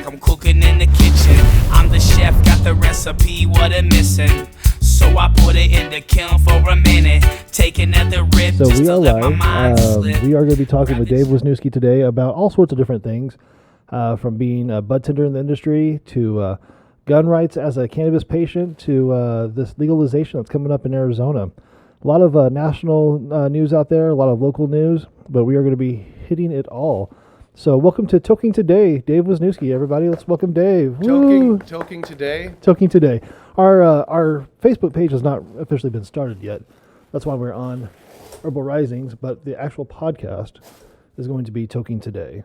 I'm cooking in the kitchen. I'm the chef, got the recipe, what it missing. So I put it in the kiln for a minute, taking at the rib So just we to are let my mind live. slip. We are going to be talking with Dave Wisniewski today about all sorts of different things, from being a bud tender in the industry to gun rights as a cannabis patient to this legalization that's coming up in Arizona. A lot of national news out there, a lot of local news, but we are going to be hitting it all. So welcome to Toking Today, Dave Wisniewski. Everybody, let's welcome Dave. Toking Today. Toking Today. Our Facebook page has not officially been started yet. That's why we're on Herbal Risings, but the actual podcast is going to be Toking Today.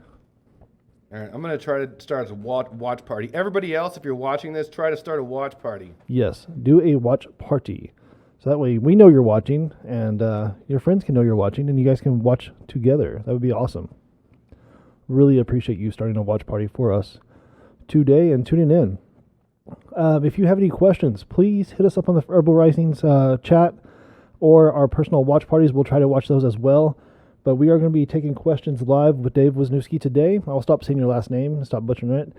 All right, I'm going to try to start a watch party. Everybody else, if you're watching this, try to start a watch party. Yes, do a watch party. So that way we know you're watching, and your friends can know you're watching, and you guys can watch together. That would be awesome. Really appreciate you starting a watch party for us today and tuning in. If you have any questions, please hit us up on the Herbal Risings chat or our personal watch parties. We'll try to watch those as well. But we are going to be taking questions live with Dave Wisniewski today. I'll stop saying your last name, stop butchering it.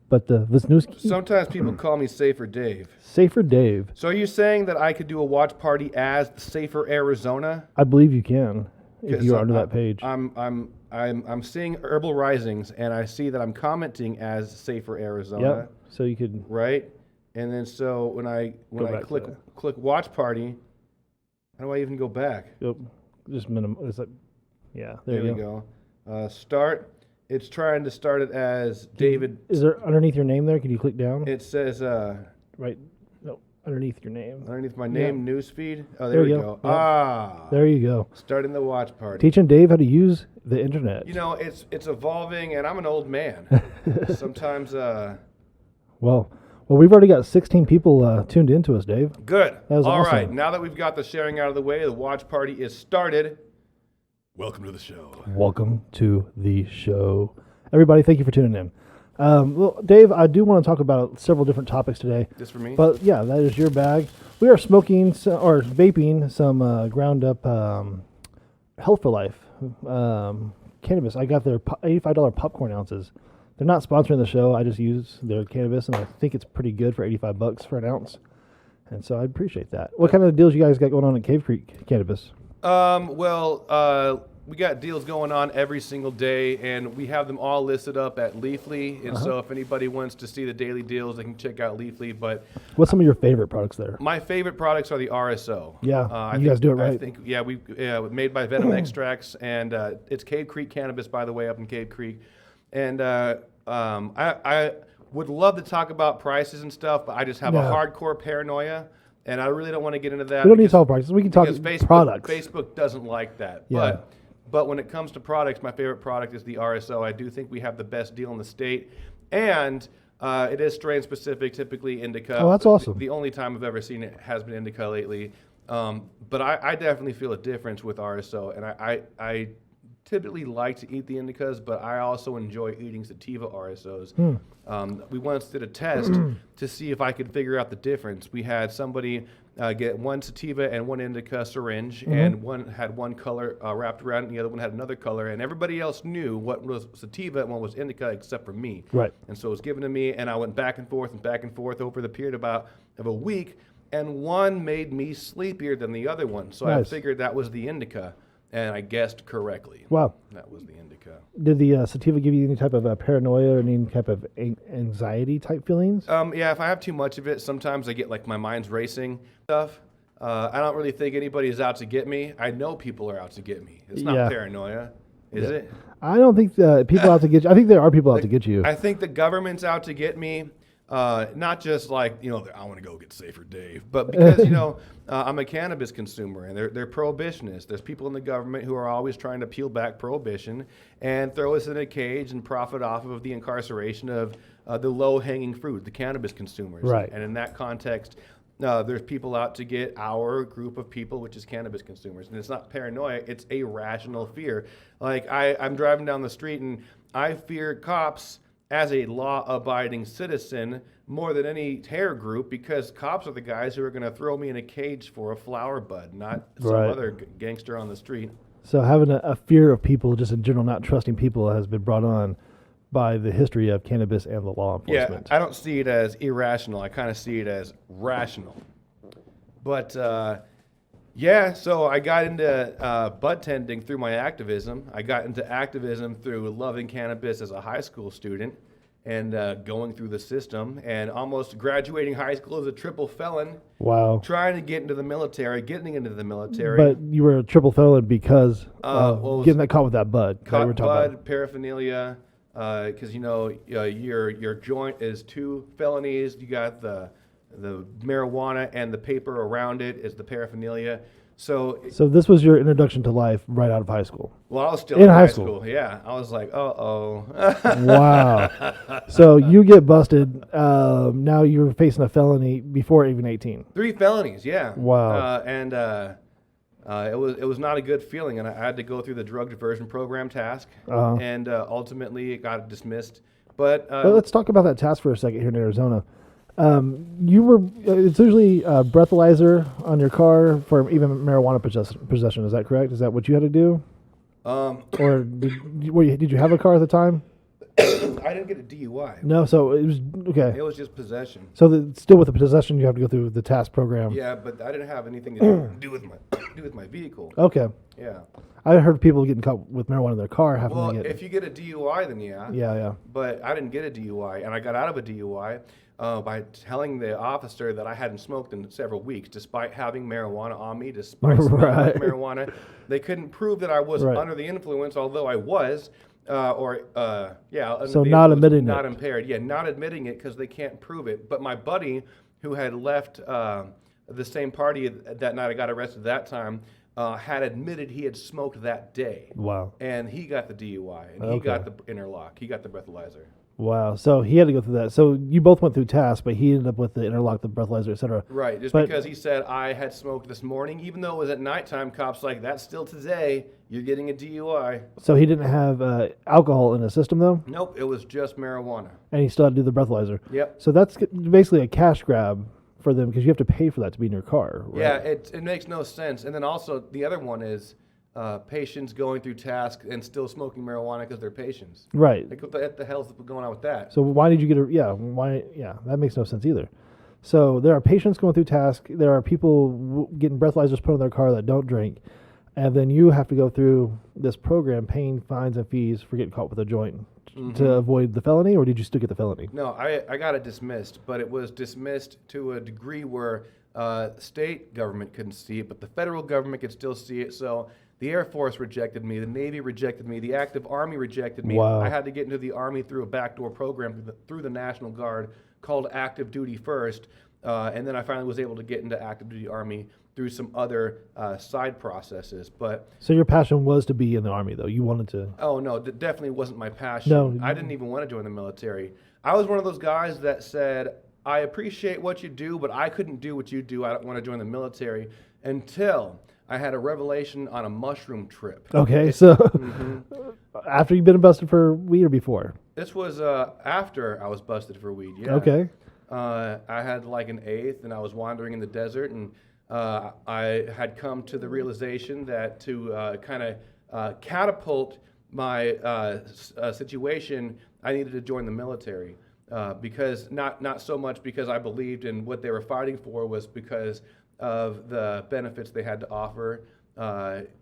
But the Wisniewski. Sometimes people call me Safer Dave. Safer Dave. So are you saying that I could do a watch party as Safer Arizona? I believe you can if you are under that page. I'm seeing Herbal Risings, and I see that I'm commenting as Safer Arizona. Yep. So you could right, and then so when I click watch party, how do I even go back? Yep. Just minimum. It's like, yeah. There we go. Start. It's trying to start it as David. Is there underneath your name there? Can you click down? It says right. No, underneath your name. Underneath my name, newsfeed. Oh, there we go. Yep. There you go. Starting the watch party. Teaching Dave how to use the internet. You know, it's evolving, and I'm an old man. Sometimes. Well, we've already got 16 people tuned into us, Dave. Good. That was All awesome. right. Now that we've got the sharing out of the way, the watch party is started. Welcome to the show. Welcome to the show. Everybody, thank you for tuning in. Well, Dave, I do want to talk about several different topics today. Just for me? But yeah, that is your bag. We are smoking or vaping some ground up Health for Life cannabis. I got their $85 popcorn ounces. They're not sponsoring the show. I just use their cannabis, and I think it's pretty good for $85 for an ounce. And so I appreciate that. What kind of deals you guys got going on at Cave Creek Cannabis? We got deals going on every single day, and we have them all listed up at Leafly. And so if anybody wants to see the daily deals, they can check out Leafly. But what's some of your favorite products there? My favorite products are the RSO. Yeah, you guys do it right. I think, we made by Venom Extracts, and it's Cave Creek Cannabis, by the way, up in Cave Creek. And I would love to talk about prices and stuff, but I just have a hardcore paranoia, and I really don't want to get into that. We don't need to talk prices. We can talk products. Facebook doesn't like that. Yeah. But when it comes to products, my favorite product is the RSO. I do think we have the best deal in the state, and it is strain specific, typically indica. Oh, that's awesome. The only time I've ever seen it has been indica lately. But I definitely feel a difference with RSO, and I typically like to eat the indicas, but I also enjoy eating sativa RSOs. We once did a test to see if I could figure out the difference. We had somebody get one sativa and one indica syringe, and one had one color wrapped around it, and the other one had another color, and everybody else knew what was sativa and what was indica except for me. Right. And so it was given to me, and I went back and forth over the period of a week, and one made me sleepier than the other one. So I figured that was the indica. And I guessed correctly. Wow. That was the indica. Did the sativa give you any type of paranoia or any type of anxiety type feelings? Yeah, if I have too much of it, sometimes I get like my mind's racing stuff. I don't really think anybody is out to get me. I know people are out to get me. It's not paranoia, is it? I don't think people out to get you. I think there are people out to get you. I think the government's out to get me. Not just like, I want to go get Safer Dave, but because, I'm a cannabis consumer, and they're prohibitionists. There's people in the government who are always trying to peel back prohibition and throw us in a cage and profit off of the incarceration of the low-hanging fruit, the cannabis consumers. Right. And in that context, there's people out to get our group of people, which is cannabis consumers. And it's not paranoia, it's a rational fear. Like, I'm driving down the street, and I fear cops as a law-abiding citizen more than any terror group, because cops are the guys who are going to throw me in a cage for a flower bud, not some other gangster on the street. So having a fear of people, just in general, not trusting people, has been brought on by the history of cannabis and the law enforcement. Yeah, I don't see it as irrational. I kind of see it as rational. But yeah, so I got into bud tending through my activism. I got into activism through loving cannabis as a high school student and going through the system and almost graduating high school as a triple felon. Wow. Trying to get into the military, getting into the military. But you were a triple felon because getting that caught with that bud. Caught bud, paraphernalia, because your joint is 2 felonies. You got the marijuana and the paper around it is the paraphernalia. So this was your introduction to life right out of high school. Well, I was still in high school. Yeah, I was like, Wow. So you get busted. Now you're facing a felony before even 18. 3 felonies. Yeah. Wow. It was not a good feeling, and I had to go through the drug diversion program task, and ultimately it got dismissed. But let's talk about that task for a second here in Arizona. You were it's usually a breathalyzer on your car for even marijuana possession. Is that correct? Is that what you had to do? Or did you have a car at the time? I didn't get a DUI. No, so it was okay. It was just possession. So still with the possession, you have to go through the task program. Yeah, but I didn't have anything to do with my vehicle. Okay. Yeah. I heard people getting caught with marijuana in their car having to get. If you get a DUI, then yeah. Yeah. But I didn't get a DUI, and I got out of a DUI by telling the officer that I hadn't smoked in several weeks, despite having marijuana on me, despite smoking marijuana. They couldn't prove that I was under the influence, although I was. So not admitting not it. impaired. Yeah, not admitting it because they can't prove it. But my buddy, who had left the same party that night I got arrested that time, had admitted he had smoked that day. Wow. And he got the DUI, and he got the interlock. He got the breathalyzer. Wow. So he had to go through that. So you both went through tasks, but he ended up with the interlock, the breathalyzer, et cetera. Right. Because he said I had smoked this morning, even though it was at nighttime, cops like, that's still today. You're getting a DUI. So he didn't have alcohol in his system, though? Nope. It was just marijuana. And he still had to do the breathalyzer. Yep. So that's basically a cash grab for them because you have to pay for that to be in your car. Right? Yeah, it makes no sense. And then also the other one is patients going through tasks and still smoking marijuana because they're patients. Right. Like what the hell's going on with that? So why did you get that makes no sense either. So there are patients going through tasks. There are people getting breathalyzers put in their car that don't drink. And then you have to go through this program paying fines and fees for getting caught with a joint to avoid the felony, or did you still get the felony? No, I got it dismissed, but it was dismissed to a degree where state government couldn't see it, but the federal government could still see it. So the Air Force rejected me, the Navy rejected me, the active Army rejected me. Wow. I had to get into the Army through a backdoor program through the National Guard called Active Duty First, and then I finally was able to get into Active Duty Army through some other side processes. But so your passion was to be in the Army, though. You wanted to. Oh no, that definitely wasn't my passion. No, I didn't even want to join the military. I was one of those guys that said, I appreciate what you do, but I couldn't do what you do. I don't want to join the military until I had a revelation on a mushroom trip. Okay, so after you've been busted for weed or before? This was after I was busted for weed. Yeah. Okay. I had like an eighth, and I was wandering in the desert, and I had come to the realization that to kind of catapult my situation, I needed to join the military. Because not so much because I believed in what they were fighting for, was because of the benefits they had to offer.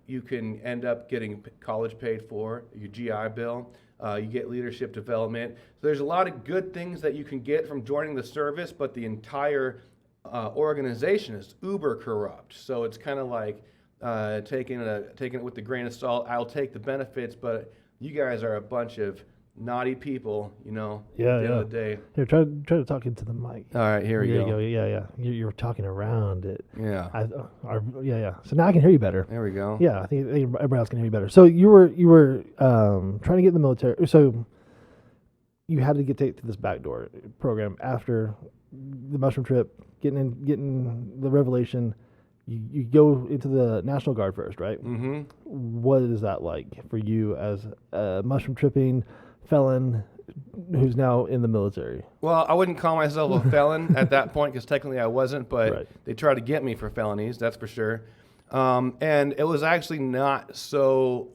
You can end up getting college paid for, your GI Bill. You get leadership development. So there's a lot of good things that you can get from joining the service, but the entire organization is uber corrupt. So it's kind of like taking it with a grain of salt. I'll take the benefits, but you guys are a bunch of naughty people, you know. Yeah, at the end of the day. Here, try to talk into the mic. All right, here we There go. you go. Yeah. You're talking around it. Yeah. Yeah. So now I can hear you better. There we go. Yeah, I think everybody else can hear you better. So you were trying to get in the military. So you had to get to this backdoor program after the mushroom trip, getting the revelation. You go into the National Guard first, right? Mm-hmm. What is that like for you as a mushroom tripping felon who's now in the military? Well, I wouldn't call myself a felon at that point because technically I wasn't, but Right. they tried to get me for felonies, that's for sure. And it was actually not so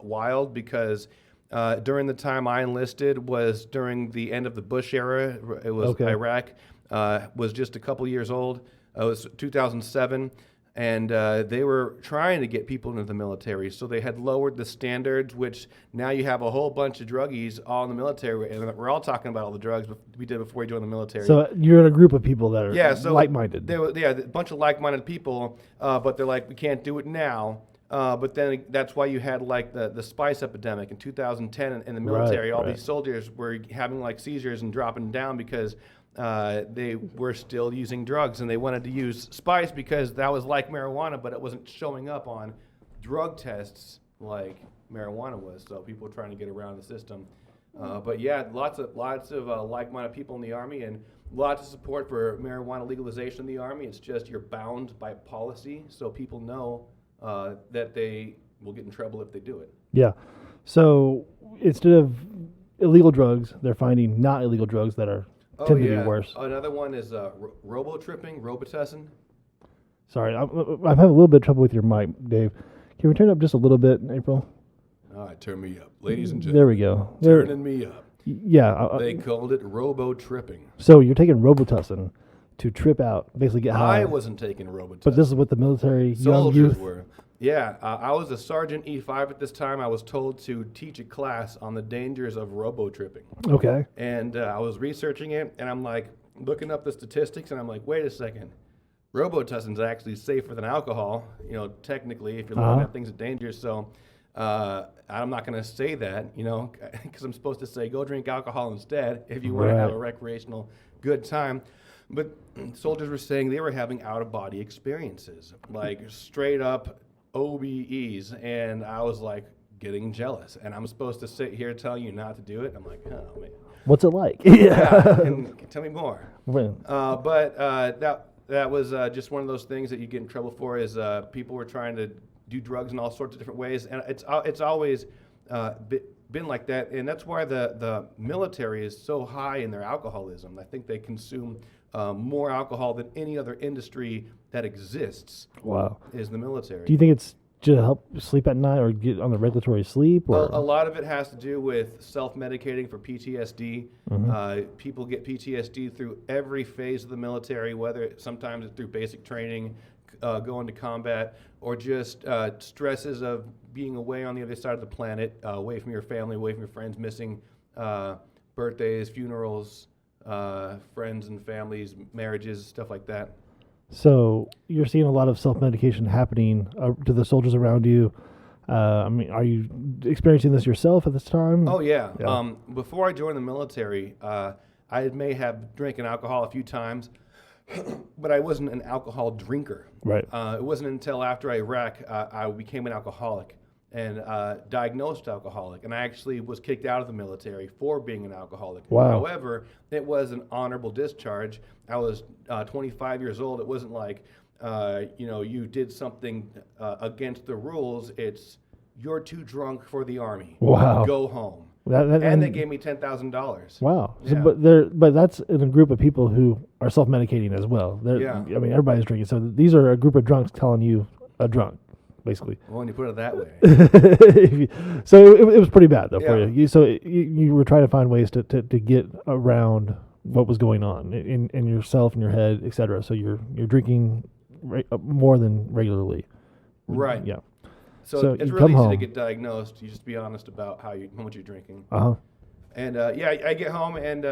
wild because during the time I enlisted was during the end of the Bush era. It was Okay. Iraq. Was just a couple years old. It was 2007. And they were trying to get people into the military, so they had lowered the standards, which now you have a whole bunch of druggies all in the military, and we're all talking about all the drugs we did before we joined the military. So you're in a group of people that are like-minded. They were, a bunch of like-minded people, but they're like, we can't do it now. But then that's why you had like the spice epidemic in 2010 in the military. All these soldiers were having like seizures and dropping down because they were still using drugs, and they wanted to use spice because that was like marijuana, but it wasn't showing up on drug tests like marijuana was. So people were trying to get around the system. But yeah, lots of like-minded people in the Army, and lots of support for marijuana legalization in the Army. It's just you're bound by policy, so people know that they will get in trouble if they do it. Yeah. So instead of illegal drugs, they're finding not illegal drugs that are tend to be worse. Another one is Robotrippin, Robitussin. Sorry, I'm having a little bit of trouble with your mic, Dave. Can we turn it up just a little bit, April? All right, turn me up. Ladies and gentlemen. There we go. Turning me up. Yeah. They called it Robotripping. So you're taking Robitussin to trip out, basically get high. I wasn't taking Robitussin. But this is what the military soldiers young youth were. Yeah, I was a Sergeant E5 at this time. I was told to teach a class on the dangers of robotripping. Okay. And I was researching it, and I'm like looking up the statistics, and I'm like, wait a second. Robitussin's actually safer than alcohol, technically, if you're looking at things as dangerous. So I'm not going to say that, because I'm supposed to say go drink alcohol instead if you want to have a recreational good time. But soldiers were saying they were having out-of-body experiences, like straight up OBEs, and I was like getting jealous, and I'm supposed to sit here telling you not to do it. I'm like, oh man, what's it like? and tell me more. When? But that was just one of those things that you get in trouble for. Is people were trying to do drugs in all sorts of different ways, and it's always been like that, and that's why the military is so high in their alcoholism. I think they consume more alcohol than any other industry that exists. Wow. Is the military. Do you think it's to help sleep at night or get on the regulatory sleep? Or? A lot of it has to do with self-medicating for PTSD. People get PTSD through every phase of the military, whether sometimes it's through basic training, going to combat, or just stresses of being away on the other side of the planet, away from your family, away from your friends, missing birthdays, funerals, friends and families, marriages, stuff like that. So you're seeing a lot of self-medication happening to the soldiers around you. Are you experiencing this yourself at this time? Oh, yeah. Before I joined the military, I may have drinking alcohol a few times, but I wasn't an alcohol drinker. Right. It wasn't until after Iraq I became an alcoholic and diagnosed alcoholic. And I actually was kicked out of the military for being an alcoholic. Wow. However, it was an honorable discharge. I was 25 years old. It wasn't like, you did something against the rules. It's, you're too drunk for the Army. Wow. Go home. And they gave me $10,000. Wow. Yeah. So, but that's in a group of people who are self-medicating as well. Everybody's drinking. So these are a group of drunks telling you a drunk, basically. Well, when you put it that way. So it was pretty bad though for you. You were trying to find ways to get around what was going on in yourself, in your head, etc. So you're drinking more than regularly. Right. Yeah. So it's really easy to get diagnosed. You just be honest about how much you're drinking. And I get home and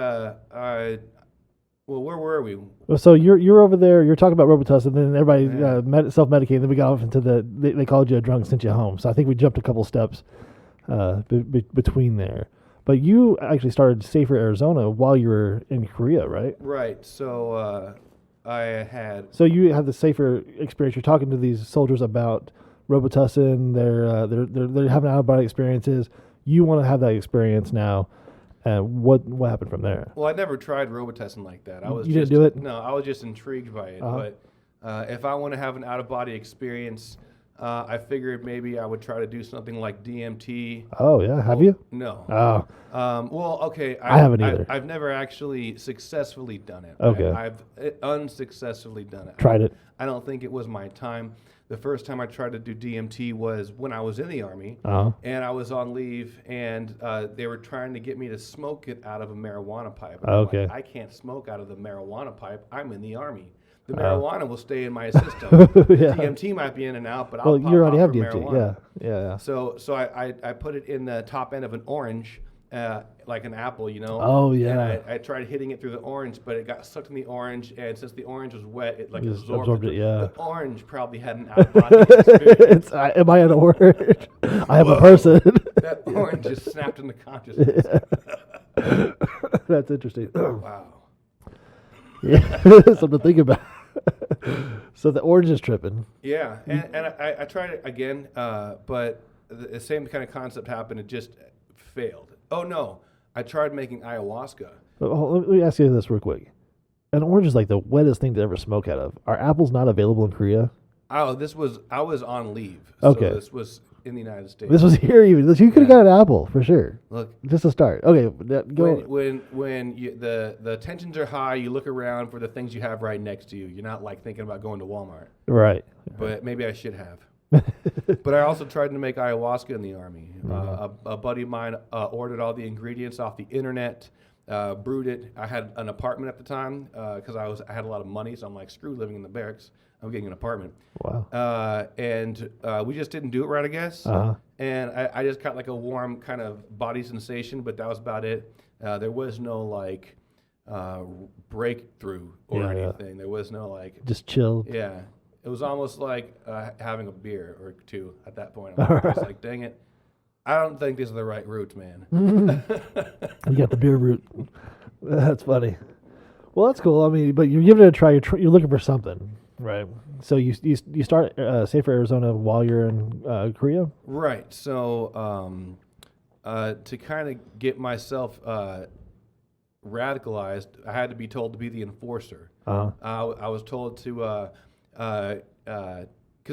where were we? So you're over there. You're talking about Robitussin, and then everybody self-medicating. Then we got off into they called you a drunk, sent you home. So I think we jumped a couple steps between there. But you actually started Safer Arizona while you were in Korea, right? Right. So I had. So you had the Safer experience. You're talking to these soldiers about Robitussin. They're having out-of-body experiences. You want to have that experience now. What happened from there? Well, I never tried Robitussin like that. You didn't do it? No, I was just intrigued by it. But if I want to have an out-of-body experience, I figured maybe I would try to do something like DMT. Oh yeah, have you? No. Oh, Well, okay. I haven't either. I've never actually successfully done it. Okay. I've unsuccessfully done it. tried it. I don't think it was my time. The first time I tried to do DMT was when I was in the Army, Uh-huh. and I was on leave, and they were trying to get me to smoke it out of a marijuana pipe. And I'm Okay. like, I can't smoke out of the marijuana pipe. I'm in the Army. The Oh. marijuana will stay in my system. Yeah. DMT might be in and out, but Well, I'll pop you already off have for DMT. marijuana. Yeah. So I put it in the top end of an orange, like an apple, you know. Oh, yeah. And I tried hitting it through the orange, but it got stuck in the orange, and since the orange was wet, it like Just absorbed absorbed it, yeah. The orange probably had an out-of-body experience. Am I an orange? I am a person. That orange just snapped into consciousness. That's interesting. Wow. Yeah, something to think about. So the orange is tripping. Yeah, and I tried it again, but the same kind of concept happened. It just failed. Oh no, I tried making ayahuasca. Let me ask you this real quick. An orange is like the wettest thing to ever smoke out of. Are apples not available in Korea? Oh, I was on leave. Okay. So this was in the United States. This was here even. You could have got an apple for sure. Look, Just to start. Okay, go. when the tensions are high, you look around for the things you have right next to you. You're not like thinking about going to Walmart. Right. But maybe I should have. But I also tried to make ayahuasca in the Army. A buddy of mine ordered all the ingredients off the internet, brewed it. I had an apartment at the time because I had a lot of money, so I'm like, screw living in the barracks. I'm getting an apartment. Wow. And we just didn't do it right, I guess. Uh-huh. And I just got like a warm kind of body sensation, but that was about it. There was no like breakthrough or anything. There was no like. Just chill. Yeah. It was almost like having a beer or two at that point. I was like, dang it. I don't think these are the right routes, man. You got the beer root. That's funny. Well, that's cool. I mean, but you're giving it a try. You're looking for something, right? So you start Safer Arizona while you're in Korea? Right. So to kind of get myself radicalized, I had to be told to be the enforcer. Uh-huh. I was told to, because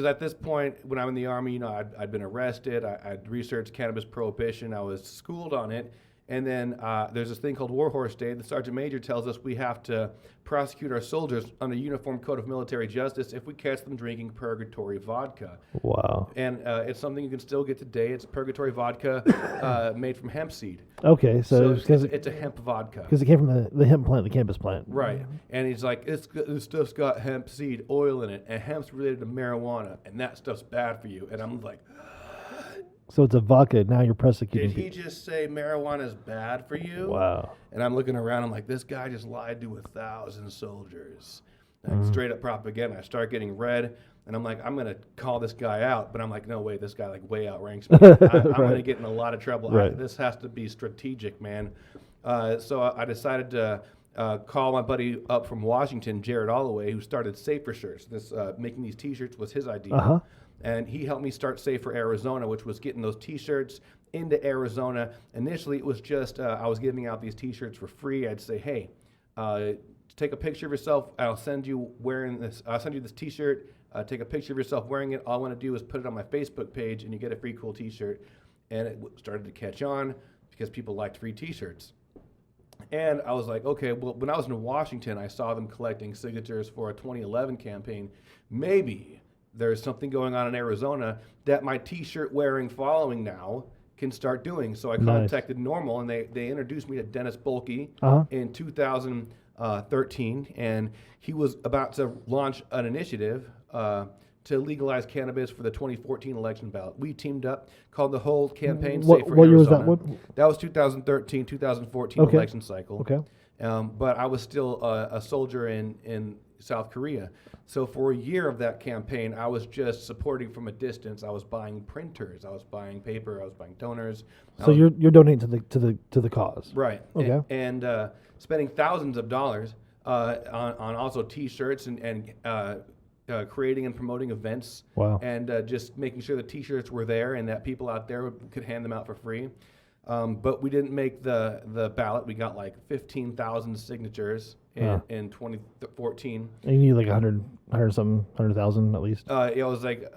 at this point, when I'm in the Army, you know, I'd been arrested. I'd researched cannabis prohibition. I was schooled on it. And then there's this thing called Warhorse Day. The Sergeant Major tells us we have to prosecute our soldiers under Uniform Code of Military Justice if we catch them drinking purgatory vodka. Wow. And it's something you can still get today. It's purgatory vodka made from hemp seed. Okay, so it's a hemp vodka. Because it came from the hemp plant, the campus plant. Right. And he's like, this stuff's got hemp seed oil in it, and hemp's related to marijuana, and that stuff's bad for you. And I'm like, so it's a vodka. Now you're prosecuting did he just say marijuana is bad for you? Wow. And I'm looking around. I'm like, this guy just lied to 1,000 soldiers. Like, straight up propaganda. I start getting red, and I'm like, I'm going to call this guy out. But I'm like, no, wait, this guy like way outranks me. I'm going to get in a lot of trouble. Right. This has to be strategic, man. So I decided to call my buddy up from Washington, Jared Alloway, who started Safer Shirts. This making these T-shirts was his idea. Uh-huh. And he helped me start Safer Arizona, which was getting those T-shirts into Arizona. Initially, it was just I was giving out these T-shirts for free. I'd say, hey, take a picture of yourself. I'll send you wearing this. I'll send you this T-shirt. Take a picture of yourself wearing it. All I want to do is put it on my Facebook page, and you get a free cool T-shirt. And it started to catch on because people liked free T-shirts. And I was like, okay, well, when I was in Washington, I saw them collecting signatures for a 2011 campaign. Maybe there's something going on in Arizona that my T-shirt wearing following now can start doing. So I contacted Normal, and they introduced me to Dennis Bulkey in 2013, and he was about to launch an initiative to legalize cannabis for the 2014 election ballot. We teamed up, called the whole campaign Safer Arizona. What year was that one? That was 2013, 2014 election cycle. Okay. But I was still a soldier in South Korea. So for a year of that campaign, I was just supporting from a distance. I was buying printers, I was buying paper, I was buying toners. So you're donating to the cause. Right. Okay. And spending thousands of dollars on also T-shirts and creating and promoting events. Wow. And just making sure the T-shirts were there and that people out there could hand them out for free. But we didn't make the ballot. We got like 15,000 signatures in 2014. And you need like 100,000 at least. It was like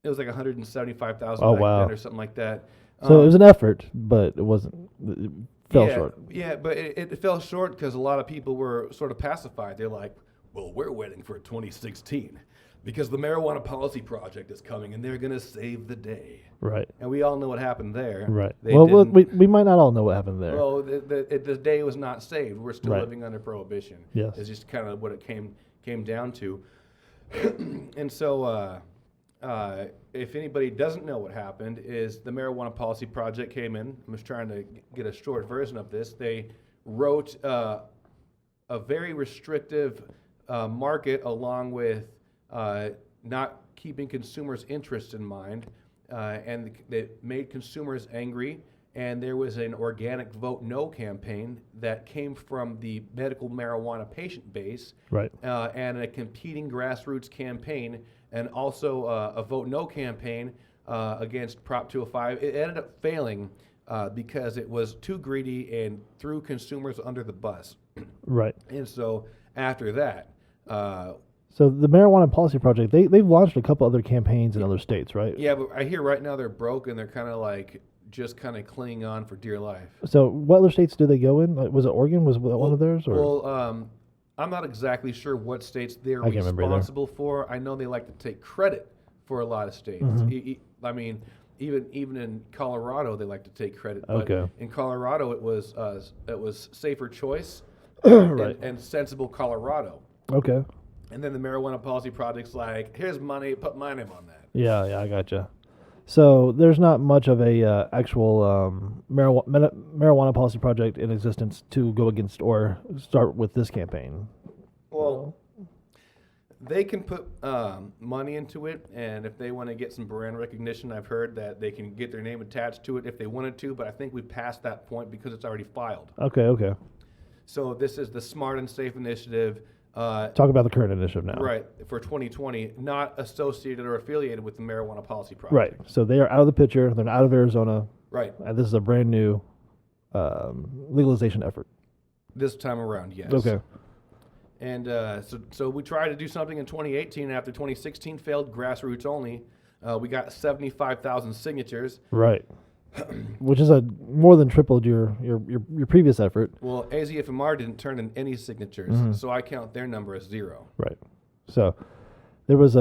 It was like 175,000 Oh, back wow. then or something like that. So it was an effort, but it wasn't. It fell short. Yeah, but it fell short because a lot of people were sort of pacified. They're like, well, we're waiting for 2016 because the Marijuana Policy Project is coming and they're going to save the day. Right. And we all know what happened there. Right. They Well, didn't- we might not all know what happened there. Well, the day was not saved. We're still Right. living under prohibition. Yes. It's just kind of what it came down to. And so, if anybody doesn't know what happened, is the Marijuana Policy Project came in. I'm just trying to get a short version of this. They wrote a very restrictive market along with not keeping consumers' interests in mind, and it made consumers angry. And there was an organic vote no campaign that came from the medical marijuana patient base, Right. and a competing grassroots campaign, and also a vote no campaign against Prop 205. It ended up failing because it was too greedy and threw consumers under the bus. Right. And so after that, So the Marijuana Policy Project, they've launched a couple other campaigns in other states, right? yeah, but I hear right now they're broke and they're kind of like just kind of clinging on for dear life. So what other states do they go in? Like, was it Oregon? Was that one of theirs? Or? Well, I'm not exactly sure what states they're I can't remember either. responsible for. I know they like to take credit for a lot of states. Mm-hmm. I mean, even in Colorado, they like to take credit. But Okay. in Colorado, it was Safer Choice Right. and Sensible Colorado. Okay. And then the Marijuana Policy Project's like, here's money, put my name on that. Yeah, I gotcha. So there's not much of a actual marijuana policy project in existence to go against or start with this campaign. Well, they can put money into it, and if they want to get some brand recognition, I've heard that they can get their name attached to it if they wanted to, but I think we've passed that point because it's already filed. Okay. So this is the Smart and Safe Initiative. Talk about the current initiative now. Right, for 2020, not associated or affiliated with the Marijuana Policy Project. Right. So they are out of the picture. They're out of Arizona. Right. And this is a brand new legalization effort. This time around, yes. Okay. And so we tried to do something in 2018 after 2016 failed, grassroots only. We got 75,000 signatures. Right. Which is more than tripled your previous effort. Well, AZFMR didn't turn in any signatures, so I count their number as 0. Right. So there was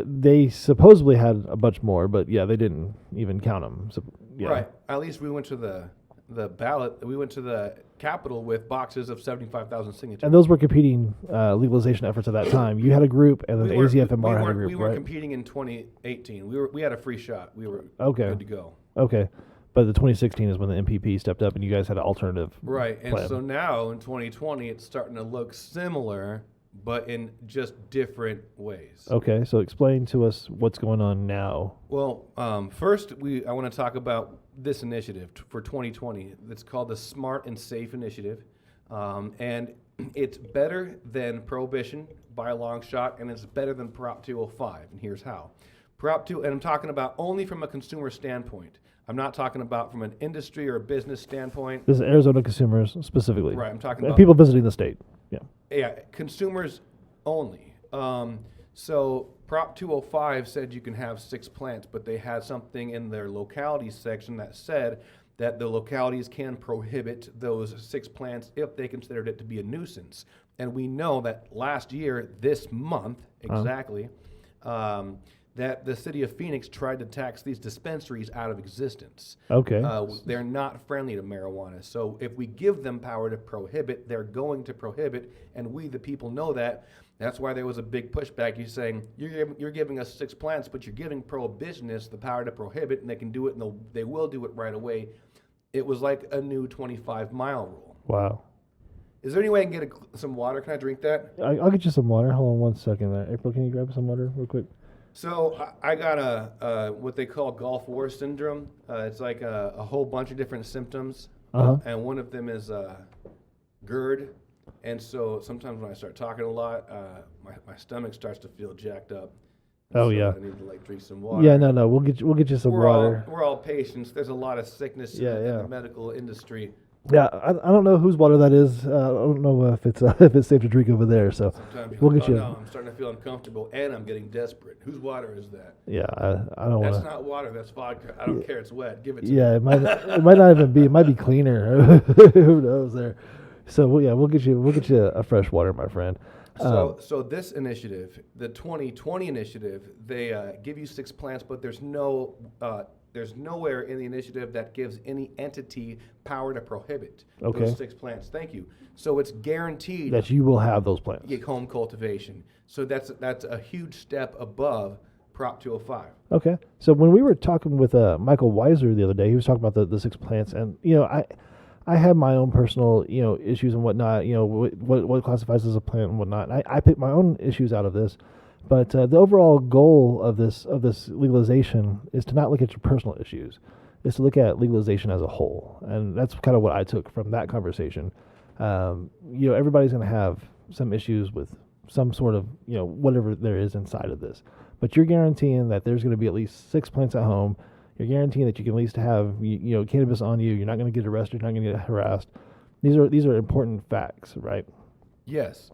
they supposedly had a bunch more, but yeah, they didn't even count them. So, yeah. Right. At least we went to the ballot. We went to the Capitol with boxes of 75,000 signatures. And those were competing legalization efforts at that time. You had a group, and then AZFMR had a group, We weren't right? competing in 2018. We had a free shot. We were Okay. good to go. Okay. But the 2016 is when the MPP stepped up, and you guys had an alternative. Right. And plan. so now in 2020, it's starting to look similar, but in just different ways. Okay, so explain to us what's going on now. Well, first, I want to talk about this initiative for 2020. It's called the Smart and Safe Initiative, and it's better than Prohibition by a long shot, and it's better than Prop 205, and here's how. Prop 2, and I'm talking about only from a consumer standpoint. I'm not talking about from an industry or a business standpoint. This is Arizona consumers specifically. Right, I'm talking and about people visiting the state. Yeah. Yeah, consumers only. So Prop 205 said you can have 6 plants, but they had something in their localities section that said that the localities can prohibit those 6 plants if they considered it to be a nuisance. And we know that last year, this month exactly, that the city of Phoenix tried to tax these dispensaries out of existence. Okay. They're not friendly to marijuana. So if we give them power to prohibit, they're going to prohibit, and we, the people, know that. That's why there was a big pushback. You're saying, you're giving us 6 plants, but you're giving prohibitionists the power to prohibit, and they can do it, and they will do it right away. It was like a new 25-mile rule. Wow. Is there any way I can get some water? Can I drink that? I'll get you some water. Hold on one second there. April, can you grab some water real quick? So I got a what they call Gulf War syndrome. It's like a whole bunch of different symptoms, and one of them is GERD. And so sometimes when I start talking a lot, my stomach starts to feel jacked up. Oh, So yeah. I need to drink some water. Yeah, no, we'll get you some water. We're all patients. There's a lot of sickness in the medical industry. Yeah, I don't know whose water that is. I don't know if it's if it's safe to drink over there. So Sometimes you're we'll like, get oh you. no, I'm starting to feel uncomfortable and I'm getting desperate. Whose water is that? Yeah, I don't want That's to. not water. That's vodka. I don't care. It's wet. Give it to Yeah, me. it might not even be. It might be cleaner. Who knows there? So we'll get you a fresh water, my friend. So this initiative, the 2020 initiative, they give you 6 plants, but there's nowhere in the initiative that gives any entity power to prohibit Okay. those 6 plants. Thank you. So it's guaranteed that you will have those plants. home cultivation. So that's a huge step above Prop 205. Okay. So when we were talking with Michael Weiser the other day, he was talking about the 6 plants, and I have my own personal issues and whatnot. What classifies as a plant and whatnot. And I picked my own issues out of this, but the overall goal of this legalization is to not look at your personal issues, is to look at legalization as a whole, and that's kind of what I took from that conversation. Everybody's going to have some issues with some sort of whatever there is inside of this, but you're guaranteeing that there's going to be at least 6 plants at home. You're guaranteeing that you can at least have cannabis on you. You're not going to get arrested. You're not going to get harassed. These are important facts, right? Yes.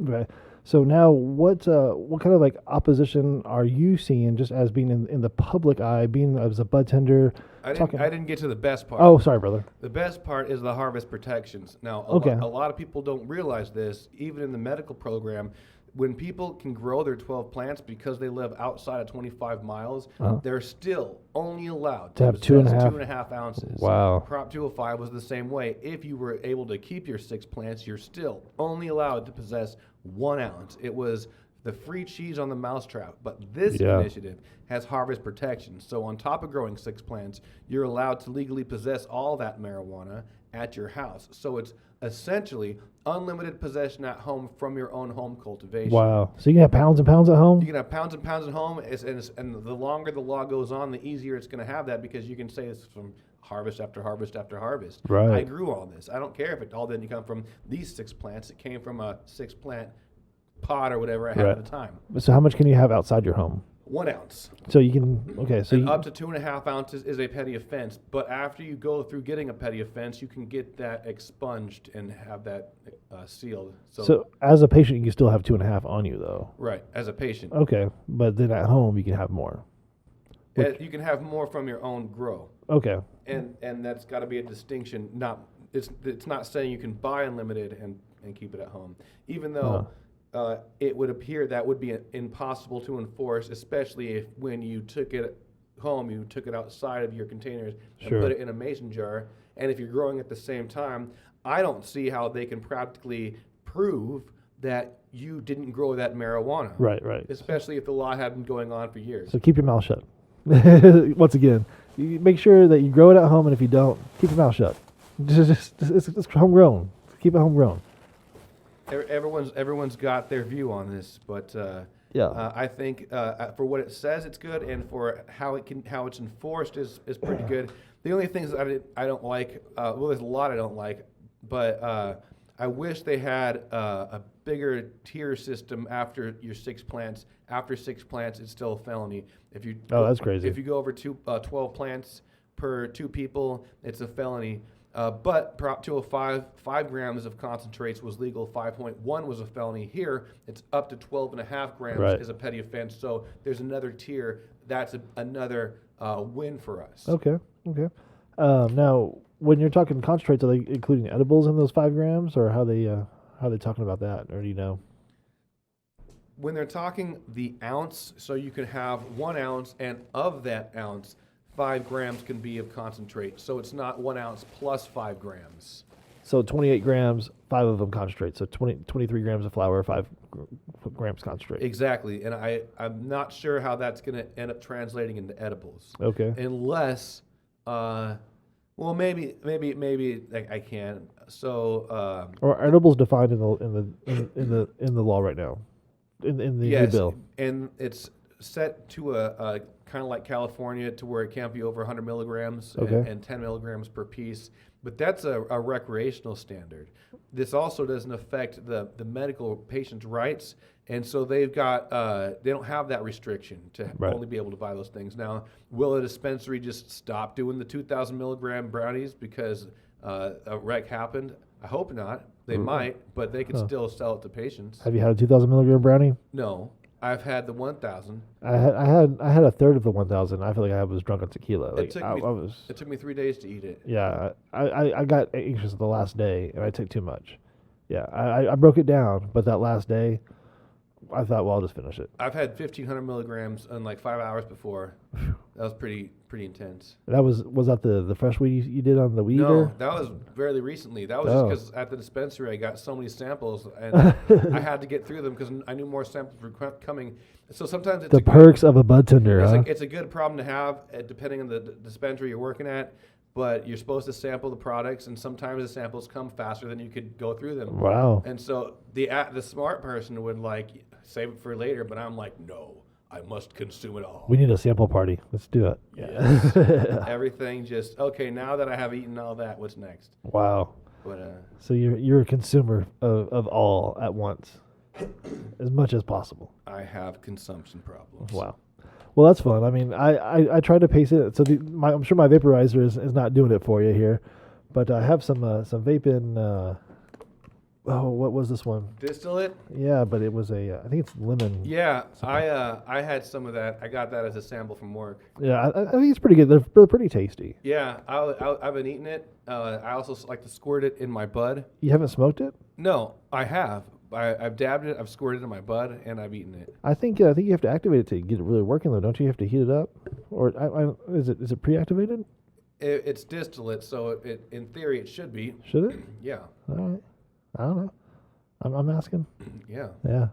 Okay. So now, what kind of like opposition are you seeing, just as being in the public eye, being as a bud tender? I didn't get to the best part. Oh, sorry, brother. The best part is the harvest protections. Now, Okay. a lot of people don't realize this, even in the medical program. When people can grow their 12 plants because they live outside of 25 miles, they're still only allowed To have possess 2.5 ounces. Wow. Prop 205 was the same way. If you were able to keep your 6 plants, you're still only allowed to possess 1 ounce. It was the free cheese on the mousetrap. But this initiative has harvest protection. So on top of growing 6 plants, you're allowed to legally possess all that marijuana at your house. So it's essentially unlimited possession at home from your own home cultivation. Wow. So you can have pounds and pounds at home? You can have pounds and pounds at home, and the longer the law goes on, the easier it's going to have that, because you can say it's from harvest after harvest after harvest. Right. I grew all this. I don't care if it all didn't come from these 6 plants. It came from a 6-plant pot or whatever I had at the time. So how much can you have outside your home? 1 ounce. So you can, okay. So And up to 2.5 ounces is a petty offense. But after you go through getting a petty offense, you can get that expunged and have that sealed. So as a patient, you can still have 2.5 on you, though. Right, as a patient. Okay, but then at home, you can have more. You can have more from your own grow. Okay. And that's got to be a distinction. It's not saying you can buy unlimited and keep it at home, even though it would appear that would be impossible to enforce, especially if when you took it home, you took it outside of your containers and put it in a mason jar. And if you're growing at the same time, I don't see how they can practically prove that you didn't grow that marijuana. Right. Especially if the law had been going on for years. So keep your mouth shut. Once again, you make sure that you grow it at home, and if you don't, keep your mouth shut. It's homegrown. Keep it homegrown. Everyone's got their view on this, but I think for what it says, it's good, and for how it's enforced is pretty good. The only things that I don't like, there's a lot I don't like, but I wish they had a bigger tier system after your 6 plants. After 6 plants, it's still a felony. That's crazy. If you go over 12 plants per 2 people, it's a felony. But Prop 205, 5 grams of concentrates was legal, 5.1 was a felony. Here, it's up to 12.5 grams is a petty offense. So there's another tier. That's another win for us. Okay. Now, when you're talking concentrates, are they including edibles in those 5 grams, or how they talking about that, or do you know? When they're talking the ounce, so you can have 1 ounce, and of that ounce, 5 grams can be of concentrate. So it's not 1 ounce plus 5 grams. So 28 grams, 5 of them concentrate. So 23 grams of flour, 5 grams concentrate. Exactly. And I'm not sure how that's going to end up translating into edibles. Okay. Unless, maybe I can. So. Are edibles defined in the law right now? In the new bill. And it's set to a kind of like California, to where it can't be over 100 milligrams and 10 milligrams per piece. But that's a recreational standard. This also doesn't affect the medical patient's rights, and so they've got they don't have that restriction to only be able to buy those things. Now, will a dispensary just stop doing the 2,000 milligram brownies because a wreck happened. I hope not. They might, but they could still sell it to patients. Have you had a 2,000 milligram brownie? No, I've had the 1,000. I had a third of the 1,000. I feel like I was drunk on tequila. Like, It took me 3 days to eat it. Yeah, I got anxious the last day, and I took too much. Yeah, I broke it down, but that last day, I thought, well, I'll just finish it. I've had 1,500 milligrams in like 5 hours before. That was pretty intense. That was that the fresh weed you did on the weed? No, that was fairly recently. That was just because at the dispensary I got so many samples, and I had to get through them because I knew more samples were coming. So sometimes it's the perks of a bud tender. It's a good problem to have, depending on the dispensary you're working at. But you're supposed to sample the products, and sometimes the samples come faster than you could go through them. Wow. And so the smart person would like save it for later, but I'm like, no, I must consume it all. We need a sample party. Let's do it. Yes. Everything just, okay, now that I have eaten all that, what's next? Wow. But, so you're a consumer of all at once, as much as possible. I have consumption problems. Wow. Well, that's fun. I mean, I tried to pace it. So I'm sure my vaporizer is not doing it for you here, but I have some vape in. What was this one? Distillate? Yeah, but it was I think it's lemon. Yeah, I had some of that. I got that as a sample from work. Yeah, I think it's pretty good. They're pretty tasty. Yeah, I've been eating it. I also like to squirt it in my bud. You haven't smoked it? No, I have. I've dabbed it, I've squirted it in my bud, and I've eaten it. I think you have to activate it to get it really working, though. Don't you have to heat it up? Or is it pre-activated? It's distillate, so in theory it should be. Should it? Yeah. All right. I don't know. I'm asking. Yeah. Yeah.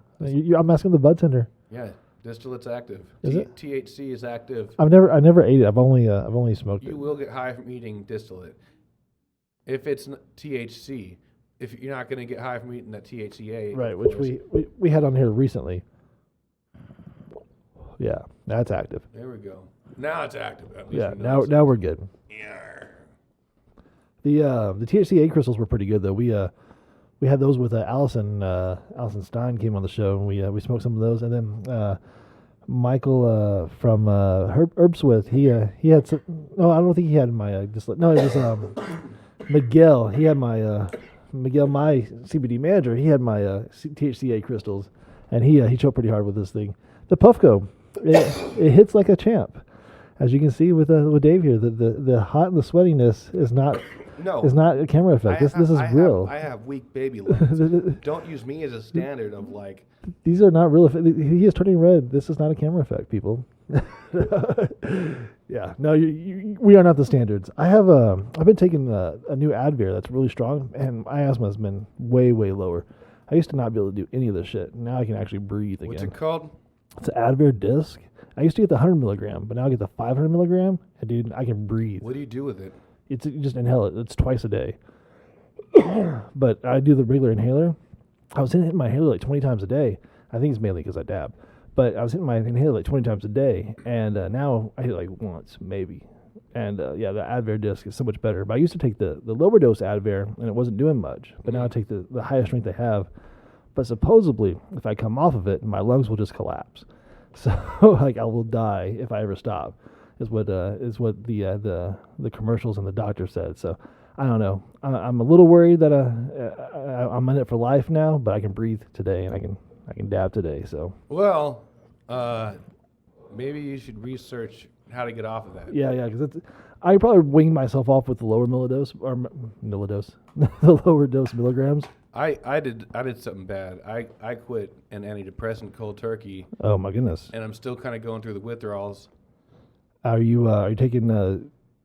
I'm asking the bud tender. Yeah. Distillate's active. Is it? THC is active. I never ate it. I've only smoked it. You will get high from eating distillate. If it's THC. If you're not going to get high from eating that THCA. Right, which we had on here recently. Yeah, that's active. There we go. Now it's active. Yeah, now we're good. Yeah. The THCA crystals were pretty good though. We had those with Allison Stein came on the show, and we smoked some of those, and then Michael from Herbswith he had some. No, I don't think he had my no, it was Miguel. He had my. Miguel, my CBD manager, he had my THCA crystals, and he choked pretty hard with this thing. The Puffco, it hits like a champ, as you can see with Dave here. The hot and the sweatiness is not a camera effect. This is real. I have weak baby lungs. Don't use me as a standard of like. These are not real. He is turning red. This is not a camera effect, people. Yeah, no, we are not the standards. I've been taking a new Advair that's really strong, and my asthma has been way lower. I used to not be able to do any of this shit. Now I can actually breathe again. What's it called? It's an Advair disc. I used to get the 100 milligram, but now I get the 500 milligram, and dude, I can breathe. What do you do with it? You just inhale it. It's twice a day. But I do the regular inhaler. I was hitting my inhaler like 20 times a day. I think it's mainly because I dab. But I was hitting my inhaler like 20 times a day, and now I hit it like once, maybe. And the Advair disc is so much better. But I used to take the lower dose Advair, and it wasn't doing much. But now I take the highest strength I have. But supposedly, if I come off of it, my lungs will just collapse. So like I will die if I ever stop. Is what the commercials and the doctor said. So I don't know. I'm a little worried that I'm in it for life now, but I can breathe today and I can dab today. So well, maybe you should research how to get off of that. Yeah, because I probably winged myself off with the lower millidose the lower dose milligrams. I did something bad. I quit an antidepressant cold turkey. Oh my goodness! And I'm still kind of going through the withdrawals. Are you taking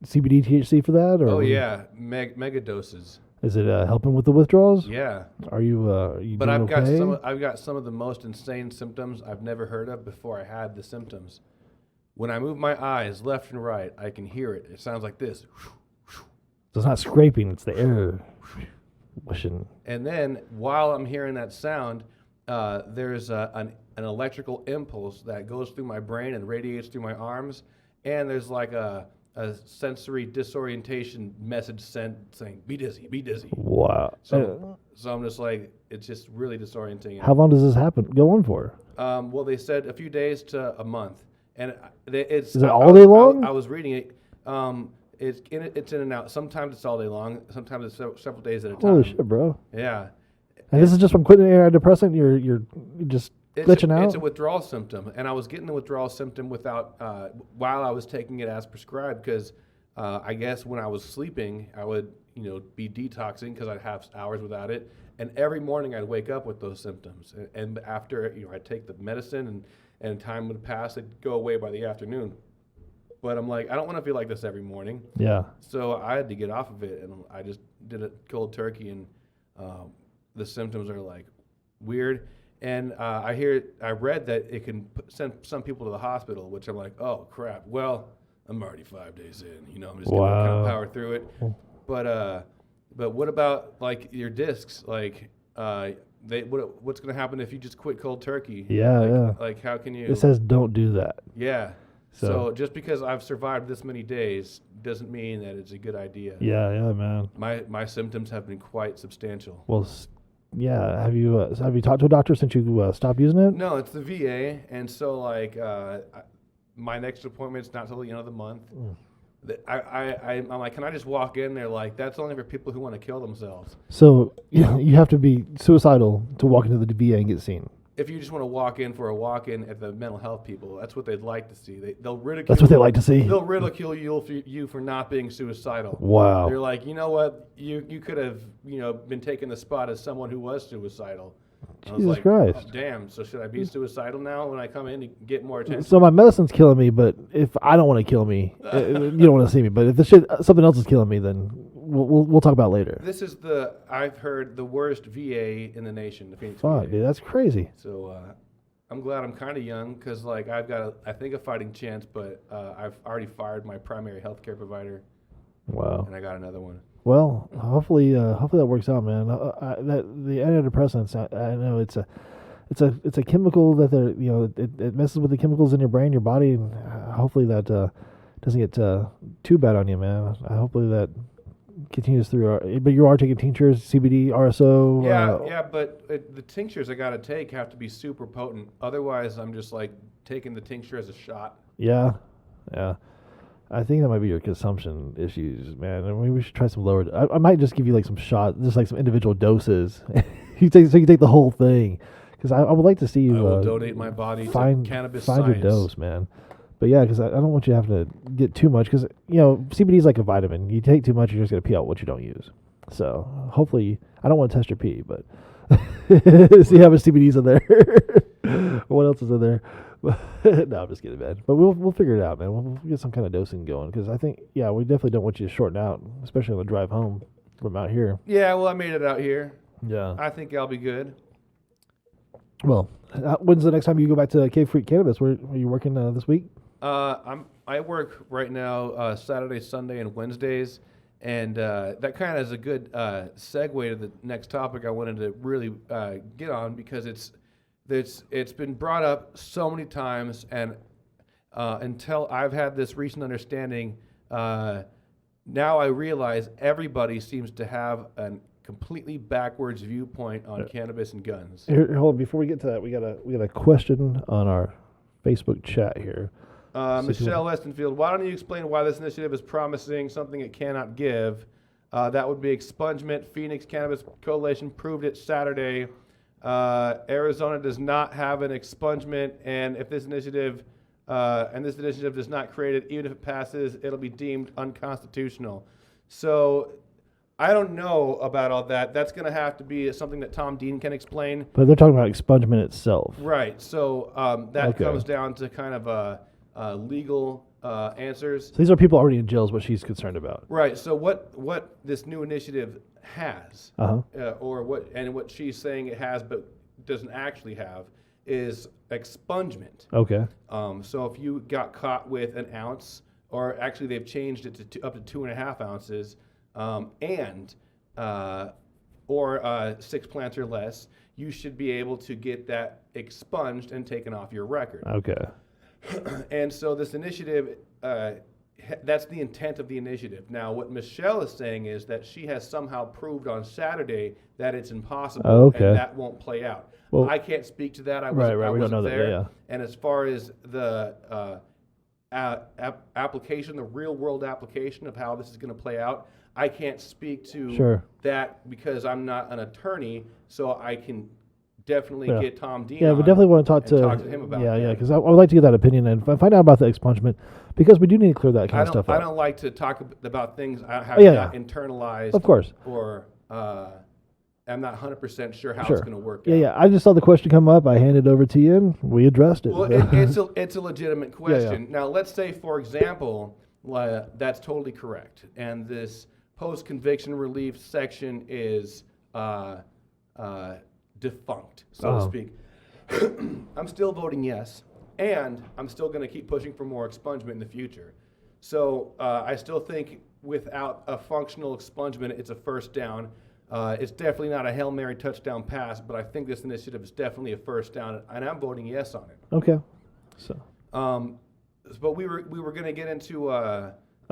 CBD THC for that? Or oh yeah, mega doses. Is it helping with the withdrawals? Yeah. Are you? But I've okay? got some of the most insane symptoms I've never heard of before I had the symptoms. When I move my eyes left and right, I can hear it. It sounds like this. So it's not scraping; it's the air whooshing. And then while I'm hearing that sound, there's an electrical impulse that goes through my brain and radiates through my arms, and there's like a sensory disorientation message sent saying, be dizzy, be dizzy. Wow. So I'm just like, it's just really disorienting. How long does this go on for? Well, they said a few days to a month. And Is it all day long? I was reading it. it's in and out. Sometimes it's all day long. Sometimes it's several days at a time. Holy shit, bro! Yeah. And this is just from quitting an antidepressant. You're just glitching out. It's a withdrawal symptom, and I was getting the withdrawal symptom without while I was taking it as prescribed because I guess when I was sleeping, I would be detoxing because I'd have hours without it, and every morning I'd wake up with those symptoms, and after I'd take the medicine and time would pass, it'd go away by the afternoon. But I'm like, I don't want to feel like this every morning. Yeah. So I had to get off of it, and I just did it cold turkey, and the symptoms are like weird. And I read that it can send some people to the hospital, which I'm like, oh crap. Well, I'm already 5 days in. I'm just gonna kind of power through it. But what about like your discs? Like, what's gonna happen if you just quit cold turkey? Yeah. Like, how can you? It says don't do that. Yeah. So just because I've survived this many days doesn't mean that it's a good idea. Yeah, man. My symptoms have been quite substantial. Well, yeah. Have you talked to a doctor since you stopped using it? No, it's the VA, and so like my next appointment's not till the end of the month. I'm like, can I just walk in there? Like, that's only for people who want to kill themselves. So you have to be suicidal to walk into the VA and get seen. If you just want to walk in for a walk-in at the mental health people, that's what they'd like to see. They'll ridicule. That's what they like to see. They'll ridicule you for not being suicidal. Wow. They're like, you know what? You could have been taking the spot as someone who was suicidal. Jesus Christ. Oh, damn. So should I be suicidal now when I come in to get more attention? So my medicine's killing me, but if I don't want to kill me, you don't want to see me. But if something else is killing me, then we'll talk about it later. This is I've heard the worst VA in the nation, the Phoenix Fuck, VA. dude, that's crazy. So I'm glad I'm kind of young because like I've got I think a fighting chance, but I've already fired my primary healthcare provider. Wow. And I got another one. Well, hopefully that works out, man. The antidepressants, I know it's a chemical that it messes with the chemicals in your brain, your body, and hopefully that doesn't get too bad on you, man. Hopefully that continues through. But you are taking tinctures, CBD, RSO. Yeah, but the tinctures I got to take have to be super potent. Otherwise, I'm just like taking the tincture as a shot. Yeah. I think that might be your consumption issues, man. I mean, we should try some lower. I might just give you like some shots, just like some individual doses. So you can take the whole thing, because I would like to see you. I will donate my body to cannabis find science. your dose, man. But yeah, because I don't want you to have to get too much, because CBD is like a vitamin. You take too much, you're just gonna pee out what you don't use. So hopefully, I don't want to test your pee, but see how much CBD is in there. What else is in there? No, I'm just kidding, man. But we'll figure it out, man. We'll get some kind of dosing going, because I think, we definitely don't want you to shorten out, especially on the drive home from out here. Yeah, well, I made it out here. Yeah. I think I'll be good. Well, when's the next time you go back to Cave Freak Cannabis? Where are you working this week? I work right now Saturday, Sunday, and Wednesdays, and that kind of is a good segue to the next topic I wanted to really get on, because it's been brought up so many times, and until I've had this recent understanding, now I realize everybody seems to have a completely backwards viewpoint on cannabis and guns. Here, hold on. Before we get to that, we got a question on our Facebook chat here. Michelle Westenfield, why don't you explain why this initiative is promising something it cannot give? That would be expungement. Phoenix Cannabis Coalition proved it Saturday. Arizona does not have an expungement, and if this initiative does not create it, even if it passes, it'll be deemed unconstitutional. So I don't know about all that. That's going to have to be something that Tom Dean can explain. But they're talking about expungement itself. Right. So that comes down to kind of legal answers. So these are people already in jail is what she's concerned about. Right. So what this new initiative has, or what she's saying it has but doesn't actually have, is expungement. Okay. So if you got caught with an ounce, or actually they've changed it to up to 2.5 ounces, or 6 plants or less, you should be able to get that expunged and taken off your record. Okay. And so this initiative, that's the intent of the initiative. Now, what Michelle is saying is that she has somehow proved on Saturday that it's impossible, and that won't play out. Well, I can't speak to that. I wasn't there. And as far as the application, the real world application of how this is going to play out. I can't speak to Sure. that because I'm not an attorney, so I can definitely Yeah. get Tom Dean. Yeah, on we definitely want to talk and to talk to him about yeah, that. yeah, because I would like to get that opinion and find out about the expungement because we do need to clear that kind of stuff I up. don't like to talk about things I have Yeah, not yeah. internalized. Of course. Or I'm not 100% sure how Sure. it's going to work Yeah, out. yeah. I just saw the question come up. I handed it over to you, and we addressed it. Well, it's a legitimate question. Now, let's say, for example, that's totally correct, and this post-conviction relief section is defunct, so to speak. I'm still voting yes, and I'm still going to keep pushing for more expungement in the future. So I still think without a functional expungement, it's a first down. It's definitely not a Hail Mary touchdown pass, but I think this initiative is definitely a first down, and I'm voting yes on it. Okay. So, But we were going to get into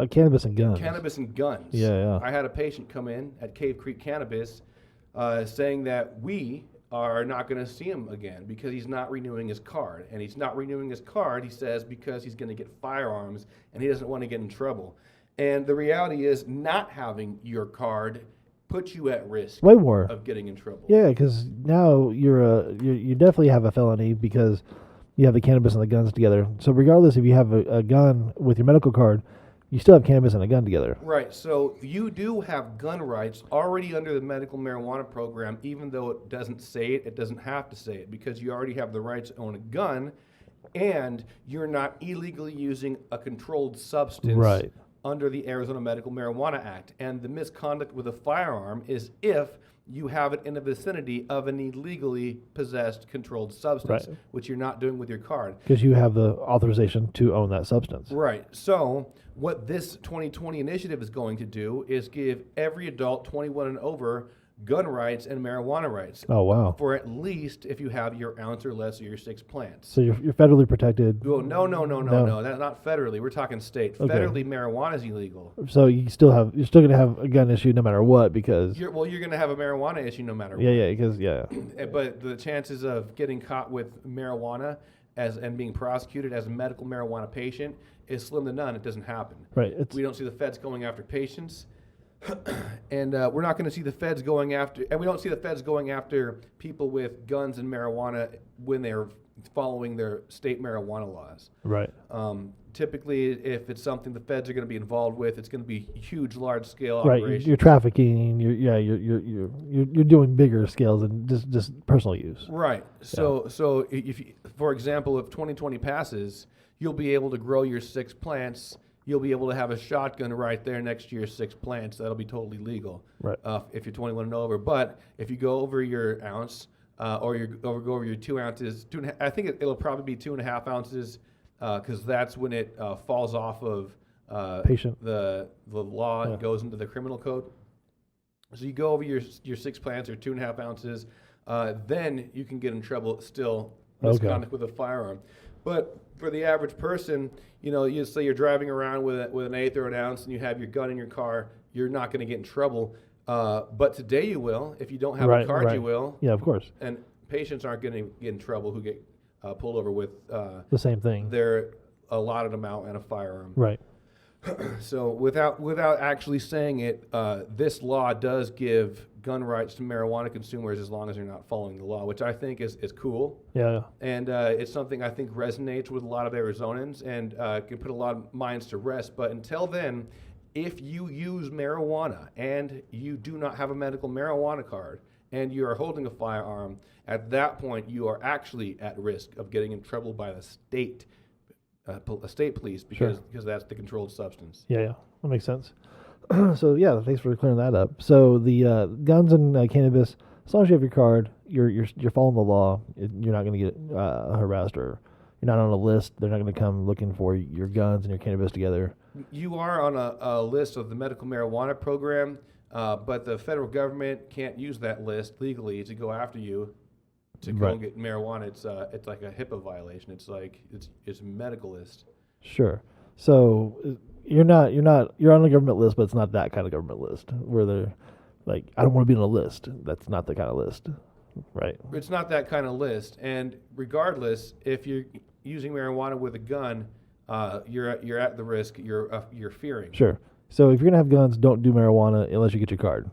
cannabis and guns. cannabis and guns. Yeah, yeah. I had a patient come in at Cave Creek Cannabis saying that we are not going to see him again because he's not renewing his card. And he's not renewing his card, he says, because he's going to get firearms and he doesn't want to get in trouble. And the reality is not having your card puts you at risk Way more. of getting in trouble. Yeah, because now you definitely have a felony because you have the cannabis and the guns together. So regardless if you have a gun with your medical card, you still have cannabis and a gun together. Right. So you do have gun rights already under the medical marijuana program, even though it doesn't say it. It doesn't have to say it because you already have the rights to own a gun, and you're not illegally using a controlled substance Right. under the Arizona Medical Marijuana Act. And the misconduct with a firearm is if you have it in the vicinity of an illegally possessed controlled substance, Right. which you're not doing with your card. Because you have the authorization to own that substance. Right. So what this 2020 initiative is going to do is give every adult 21 and over gun rights and marijuana rights. Oh, wow. For at least if you have your ounce or less of your 6 plants. So you're federally protected. Oh, no. That's not federally. We're talking state. Okay. Federally, marijuana is illegal. So you're still going to have a gun issue no matter what because You're going to have a marijuana issue no matter what. yeah, because yeah. But the chances of getting caught with marijuana and being prosecuted as a medical marijuana patient is slim to none. It doesn't happen. Right. We don't see the feds going after patients. And we're not going to see the feds going after, and we don't see the feds going after people with guns and marijuana when they're following their state marijuana laws. Right. Typically, if it's something the feds are going to be involved with, it's going to be huge, large-scale Right. operations. You're trafficking. You're doing bigger scales than just personal use. Right. So if you, for example, if 2020 passes, you'll be able to grow your 6 plants. You'll be able to have a shotgun right there next to your 6 plants. That'll be totally legal. Right. If you're 21 and over. But if you go over your ounce or go over your 2 ounces, I think it'll probably be 2.5 ounces because that's when it falls off of Patient. the law and goes into the criminal code. So you go over your 6 plants or 2.5 ounces, then you can get in trouble still misconduct with a firearm. But for the average person, you say you're driving around with an eighth or an ounce and you have your gun in your car, you're not going to get in trouble. But today you will. If you don't have a card, you will. Yeah, of course. And patients aren't going to get in trouble who get pulled over with The same thing. their allotted amount and a firearm. Right. So without actually saying it, this law does give gun rights to marijuana consumers as long as they're not following the law, which I think is cool. Yeah. And it's something I think resonates with a lot of Arizonans and can put a lot of minds to rest. But until then, if you use marijuana and you do not have a medical marijuana card and you are holding a firearm, at that point you are actually at risk of getting in trouble by the state police because that's the controlled substance. Yeah. That makes sense. So yeah, thanks for clearing that up. So the guns and cannabis, as long as you have your card, you're following the law. You're not going to get harassed or you're not on a list. They're not going to come looking for your guns and your cannabis together. You are on a list of the medical marijuana program, but the federal government can't use that list legally to go after you to go and get marijuana. It's like a HIPAA violation. It's a medical list. Sure. So you're on a government list, but it's not that kind of government list where they're like, I don't want to be on a list. That's not the kind of list, right? It's not that kind of list. And regardless, if you're using marijuana with a gun, you're at the risk. You're fearing. Sure. So if you're gonna have guns, don't do marijuana unless you get your card.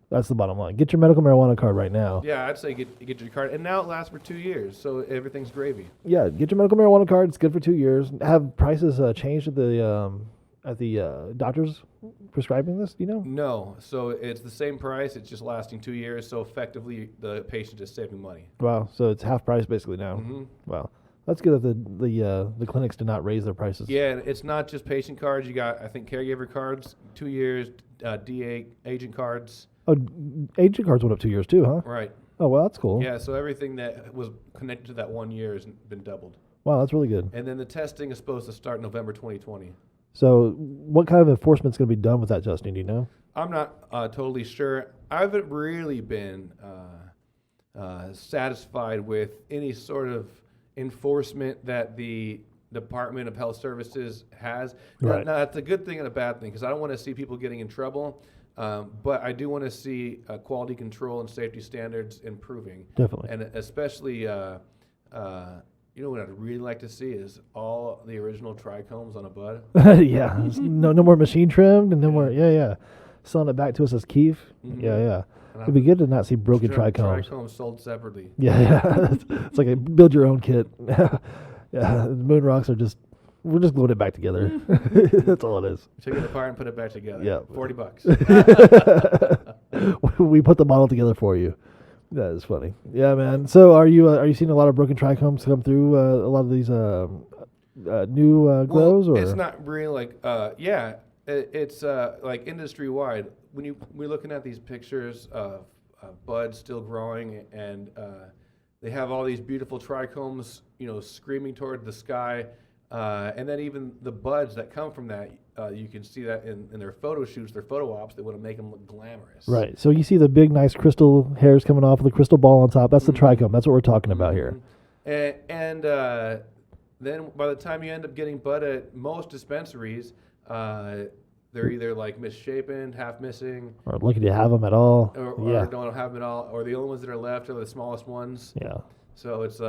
That's the bottom line. Get your medical marijuana card right now. Yeah, I'd say get your card, and now it lasts for 2 years, so everything's gravy. Yeah, get your medical marijuana card. It's good for 2 years. Have prices changed at the doctors prescribing this? Do you know? No, so it's the same price. It's just lasting 2 years. So effectively, the patient is saving money. Wow. So it's half price basically now. Mm-hmm. Wow. That's good that the clinics did not raise their prices. Yeah, and it's not just patient cards. You got, I think, caregiver cards, 2 years, DA agent cards. Oh, agent cards went up 2 years too, huh? Right. Oh, well, that's cool. Yeah, so everything that was connected to that 1 year has been doubled. Wow, that's really good. And then the testing is supposed to start November 2020. So what kind of enforcement is going to be done with that testing? Do you know? I'm not totally sure. I haven't really been satisfied with any sort of enforcement that the Department of Health Services has. Right. Now, that's a good thing and a bad thing, because I don't want to see people getting in trouble, but I do want to see quality control and safety standards improving. Definitely. And especially, you know what I'd really like to see is all the original trichomes on a bud. Yeah. No more machine trimmed and no more. Yeah. Selling it back to us as keef. Mhm. Yeah. It'd be good to not see broken trichomes. Trichomes sold separately. Yeah. It's like a build your own kit. Yeah. The moon rocks are we're just gluing it back together. That's all it is. Took it apart and put it back together. Yeah. $40. We put the model together for you. That is funny. Yeah, man. So are you seeing a lot of broken trichomes come through a lot of these new grows? Or it's not really like it's like industry wide. When we're looking at these pictures of buds still growing, and they have all these beautiful trichomes, screaming toward the sky, and then even the buds that come from that, you can see that in their photo shoots, their photo ops. They want to make them look glamorous. Right. So you see the big, nice crystal hairs coming off with the crystal ball on top. That's the trichome. That's what we're talking about here. And then by the time you end up getting bud at most dispensaries, they're either like misshapen, half missing, Or lucky to have them at all. or Yeah. don't have them at all, or the only ones that are left are the smallest ones. Yeah. So it's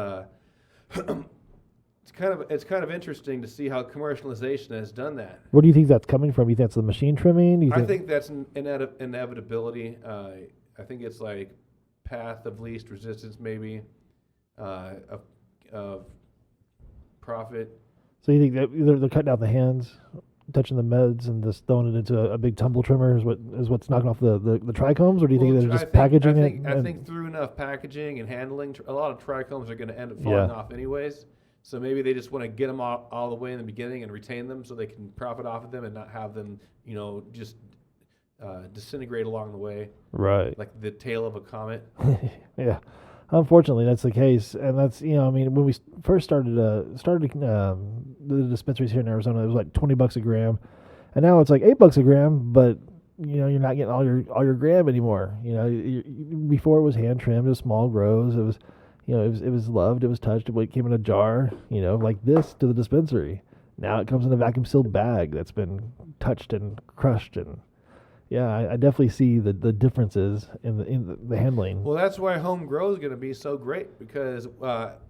it's kind of interesting to see how commercialization has done that. Where do you think that's coming from? You think that's the machine trimming? Do you I think that's an inevitability. I think it's like path of least resistance, maybe, of profit. So you think that they're cutting out the hands, touching the meds, and just throwing it into a big tumble trimmer is what's knocking off the trichomes, or do you think they're just packaging it? I think through enough packaging and handling, a lot of trichomes are going to end up falling off anyways. So maybe they just want to get them all the way in the beginning and retain them so they can profit off of them and not have them, just disintegrate along the way. Right. Like the tail of a comet. Yeah. Unfortunately, that's the case, and that's when we first started the dispensaries here in Arizona, it was like $20 a gram, and now it's like $8 a gram. But you're not getting all your gram anymore. Before it was hand trimmed, it was small grows. It was, it was loved, it was touched. It came in a jar, like this to the dispensary. Now it comes in a vacuum sealed bag that's been touched and crushed and. Yeah, I definitely see the differences in the handling. Well, that's why home grow is going to be so great, because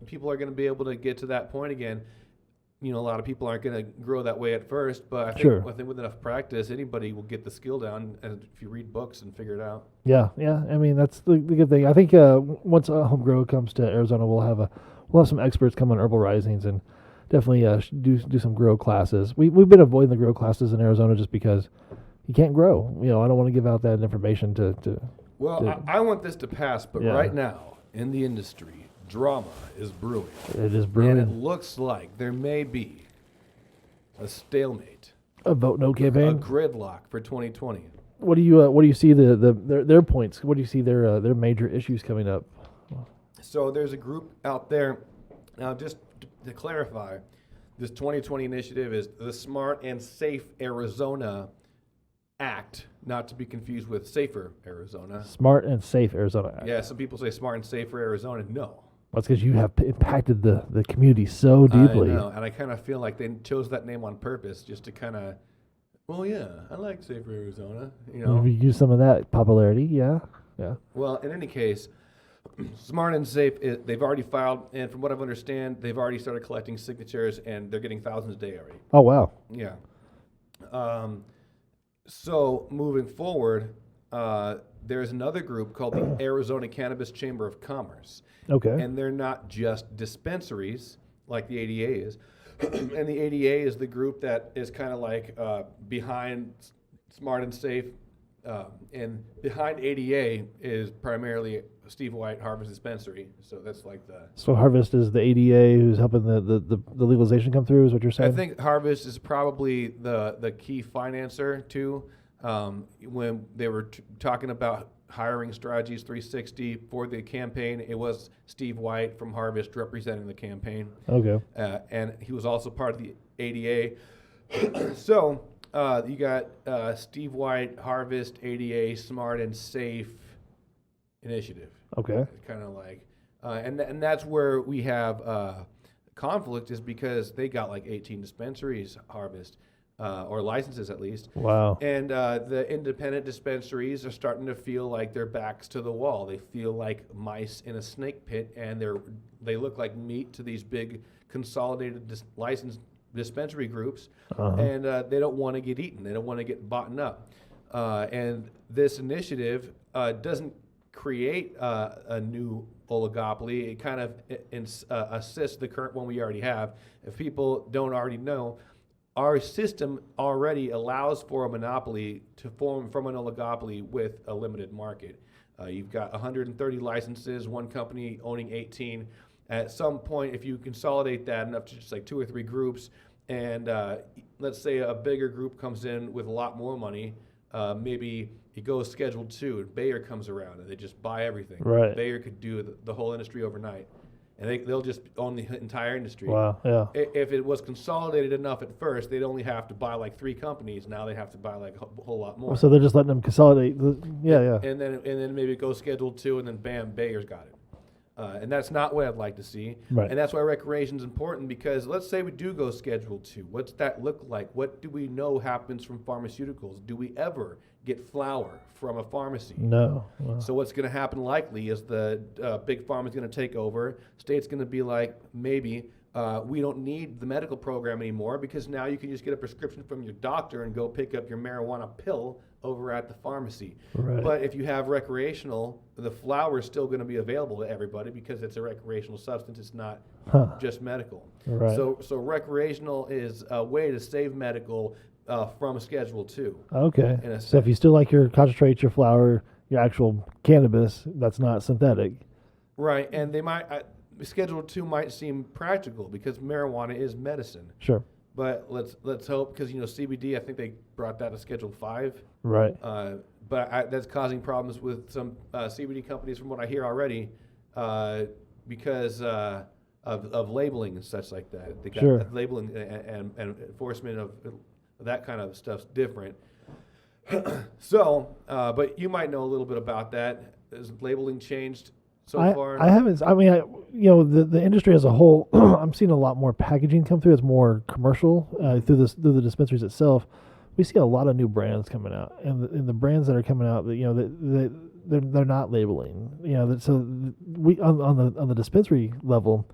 people are going to be able to get to that point again. A lot of people aren't going to grow that way at first, but I think with enough practice, anybody will get the skill down, and if you read books and figure it out. Yeah. I mean, that's the good thing. I think once home grow comes to Arizona, we'll have some experts come on herbal risings and definitely do some grow classes. We've been avoiding the grow classes in Arizona just because. You can't grow. I don't want to give out that information to. Well, I want this to pass, but right now in the industry, drama is brewing. It is brewing, and it looks like there may be a stalemate, a vote no campaign, a gridlock for 2020. What do you see their points? What do you see their major issues coming up? So there's a group out there now. Just to clarify, this 2020 initiative is the Smart and Safe Arizona Act, not to be confused with Safer Arizona. Smart and Safe Arizona Act. Yeah, some people say Smart and Safer Arizona. No. That's because you have impacted the community so deeply. I know, and I kind of feel like they chose that name on purpose just to kind of, well, yeah, I like Safer Arizona. You use some of that popularity, yeah. Well, in any case, Smart and Safe, they've already filed, and from what I understand, they've already started collecting signatures, and they're getting thousands a day already. Oh, wow. Yeah. So moving forward, there's another group called the Arizona Cannabis Chamber of Commerce. Okay. And they're not just dispensaries like the ADA is. And the ADA is the group that is kind of like behind Smart and Safe. And behind ADA is primarily Steve White Harvest Dispensary. So that's like the... So Harvest is the ADA who's helping the legalization come through, is what you're saying? I think Harvest is probably the key financer too. When they were talking about hiring Strategies 360 for the campaign, it was Steve White from Harvest representing the campaign. Okay. And he was also part of the ADA. So you got Steve White, Harvest, ADA, Smart and Safe Initiative. Okay. Kind of like, and that's where we have conflict, is because they got like 18 dispensaries, Harvest. Or licenses at least. Wow. And the independent dispensaries are starting to feel like their backs to the wall. They feel like mice in a snake pit, and they look like meat to these big consolidated licensed dispensary groups, and they don't want to get eaten. They don't want to get bought up. And this initiative doesn't create a new oligopoly. It kind of assists the current one we already have. If people don't already know, our system already allows for a monopoly to form from an oligopoly with a limited market. You've got 130 licenses, one company owning 18. At some point, if you consolidate that enough to just like 2 or 3 groups, and let's say a bigger group comes in with a lot more money, maybe it goes Schedule 2, and Bayer comes around, and they just buy everything. Right. Bayer could do the whole industry overnight. And they'll just own the entire industry. Wow, yeah. If it was consolidated enough at first, they'd only have to buy like 3 companies. Now they have to buy like a whole lot more. So they're just letting them consolidate. Yeah. And then maybe it goes Schedule 2, and then bam, Bayer's got it. And that's not what I'd like to see. Right. And that's why recreation is important, because let's say we do go Schedule 2. What's that look like? What do we know happens from pharmaceuticals? Do we ever get flour from a pharmacy? No. Wow. So what's going to happen likely is the big pharma is going to take over. State's going to be like, maybe we don't need the medical program anymore, because now you can just get a prescription from your doctor and go pick up your marijuana pill over at the pharmacy. Right. But if you have recreational, the flower is still going to be available to everybody because it's a recreational substance. It's not just medical. Right. So recreational is a way to save medical from Schedule 2. Okay. So if you still like your concentrate, your flower, your actual cannabis, that's not synthetic. Right, and they might Schedule 2 might seem practical because marijuana is medicine. Sure. But let's hope, because CBD, I think they brought that to Schedule 5. Right. But that's causing problems with some CBD companies, from what I hear already, because of labeling and such like that. They got Sure. Labeling and enforcement of that kind of stuff's different. So, but you might know a little bit about that. Has labeling changed so far? I haven't. I mean, the industry as a whole, I'm seeing a lot more packaging come through. It's more commercial through the dispensaries itself. We see a lot of new brands coming out, and the brands that are coming out, they're not labeling. So we on the dispensary level,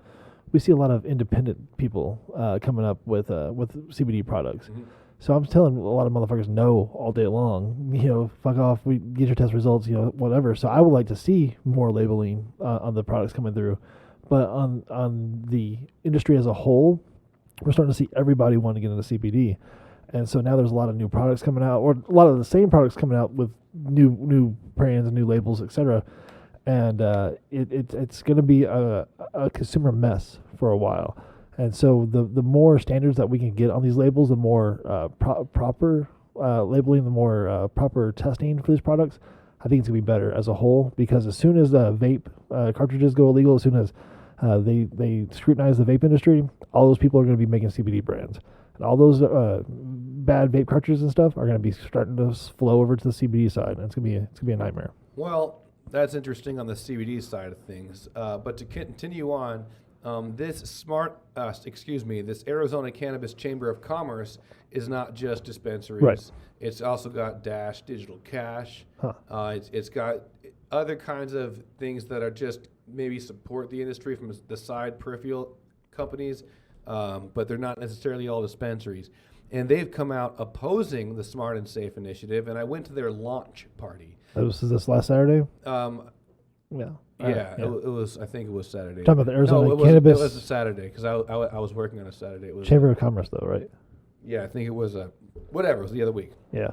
we see a lot of independent people coming up with CBD products. Mm-hmm. So I'm telling a lot of motherfuckers no all day long. Fuck off. We get your test results. Whatever. So I would like to see more labeling on the products coming through, but on the industry as a whole, we're starting to see everybody want to get into CBD, and so now there's a lot of new products coming out, or a lot of the same products coming out with new brands and new labels, etc. And it's going to be a consumer mess for a while. And so the more standards that we can get on these labels, the more proper labeling, the more proper testing for these products, I think it's going to be better as a whole, because as soon as the vape cartridges go illegal, as soon as they scrutinize the vape industry, all those people are going to be making CBD brands. And all those bad vape cartridges and stuff are going to be starting to flow over to the CBD side, and it's going to be a nightmare. Well, that's interesting on the CBD side of things. But to continue on, this Arizona Cannabis Chamber of Commerce is not just dispensaries. Right. It's also got Dash Digital Cash. It's got other kinds of things that are just maybe support the industry from the side peripheral companies, but they're not necessarily all dispensaries. And they've come out opposing the Smart and Safe initiative, and I went to their launch party. Was this last Saturday? Yeah. Yeah, it was. I think it was Saturday. Talking about the Arizona no, Cannabis. It was a Saturday because I was working on a Saturday. It was Chamber of Commerce, though, right? Yeah, I think it was whatever. It was the other week. Yeah.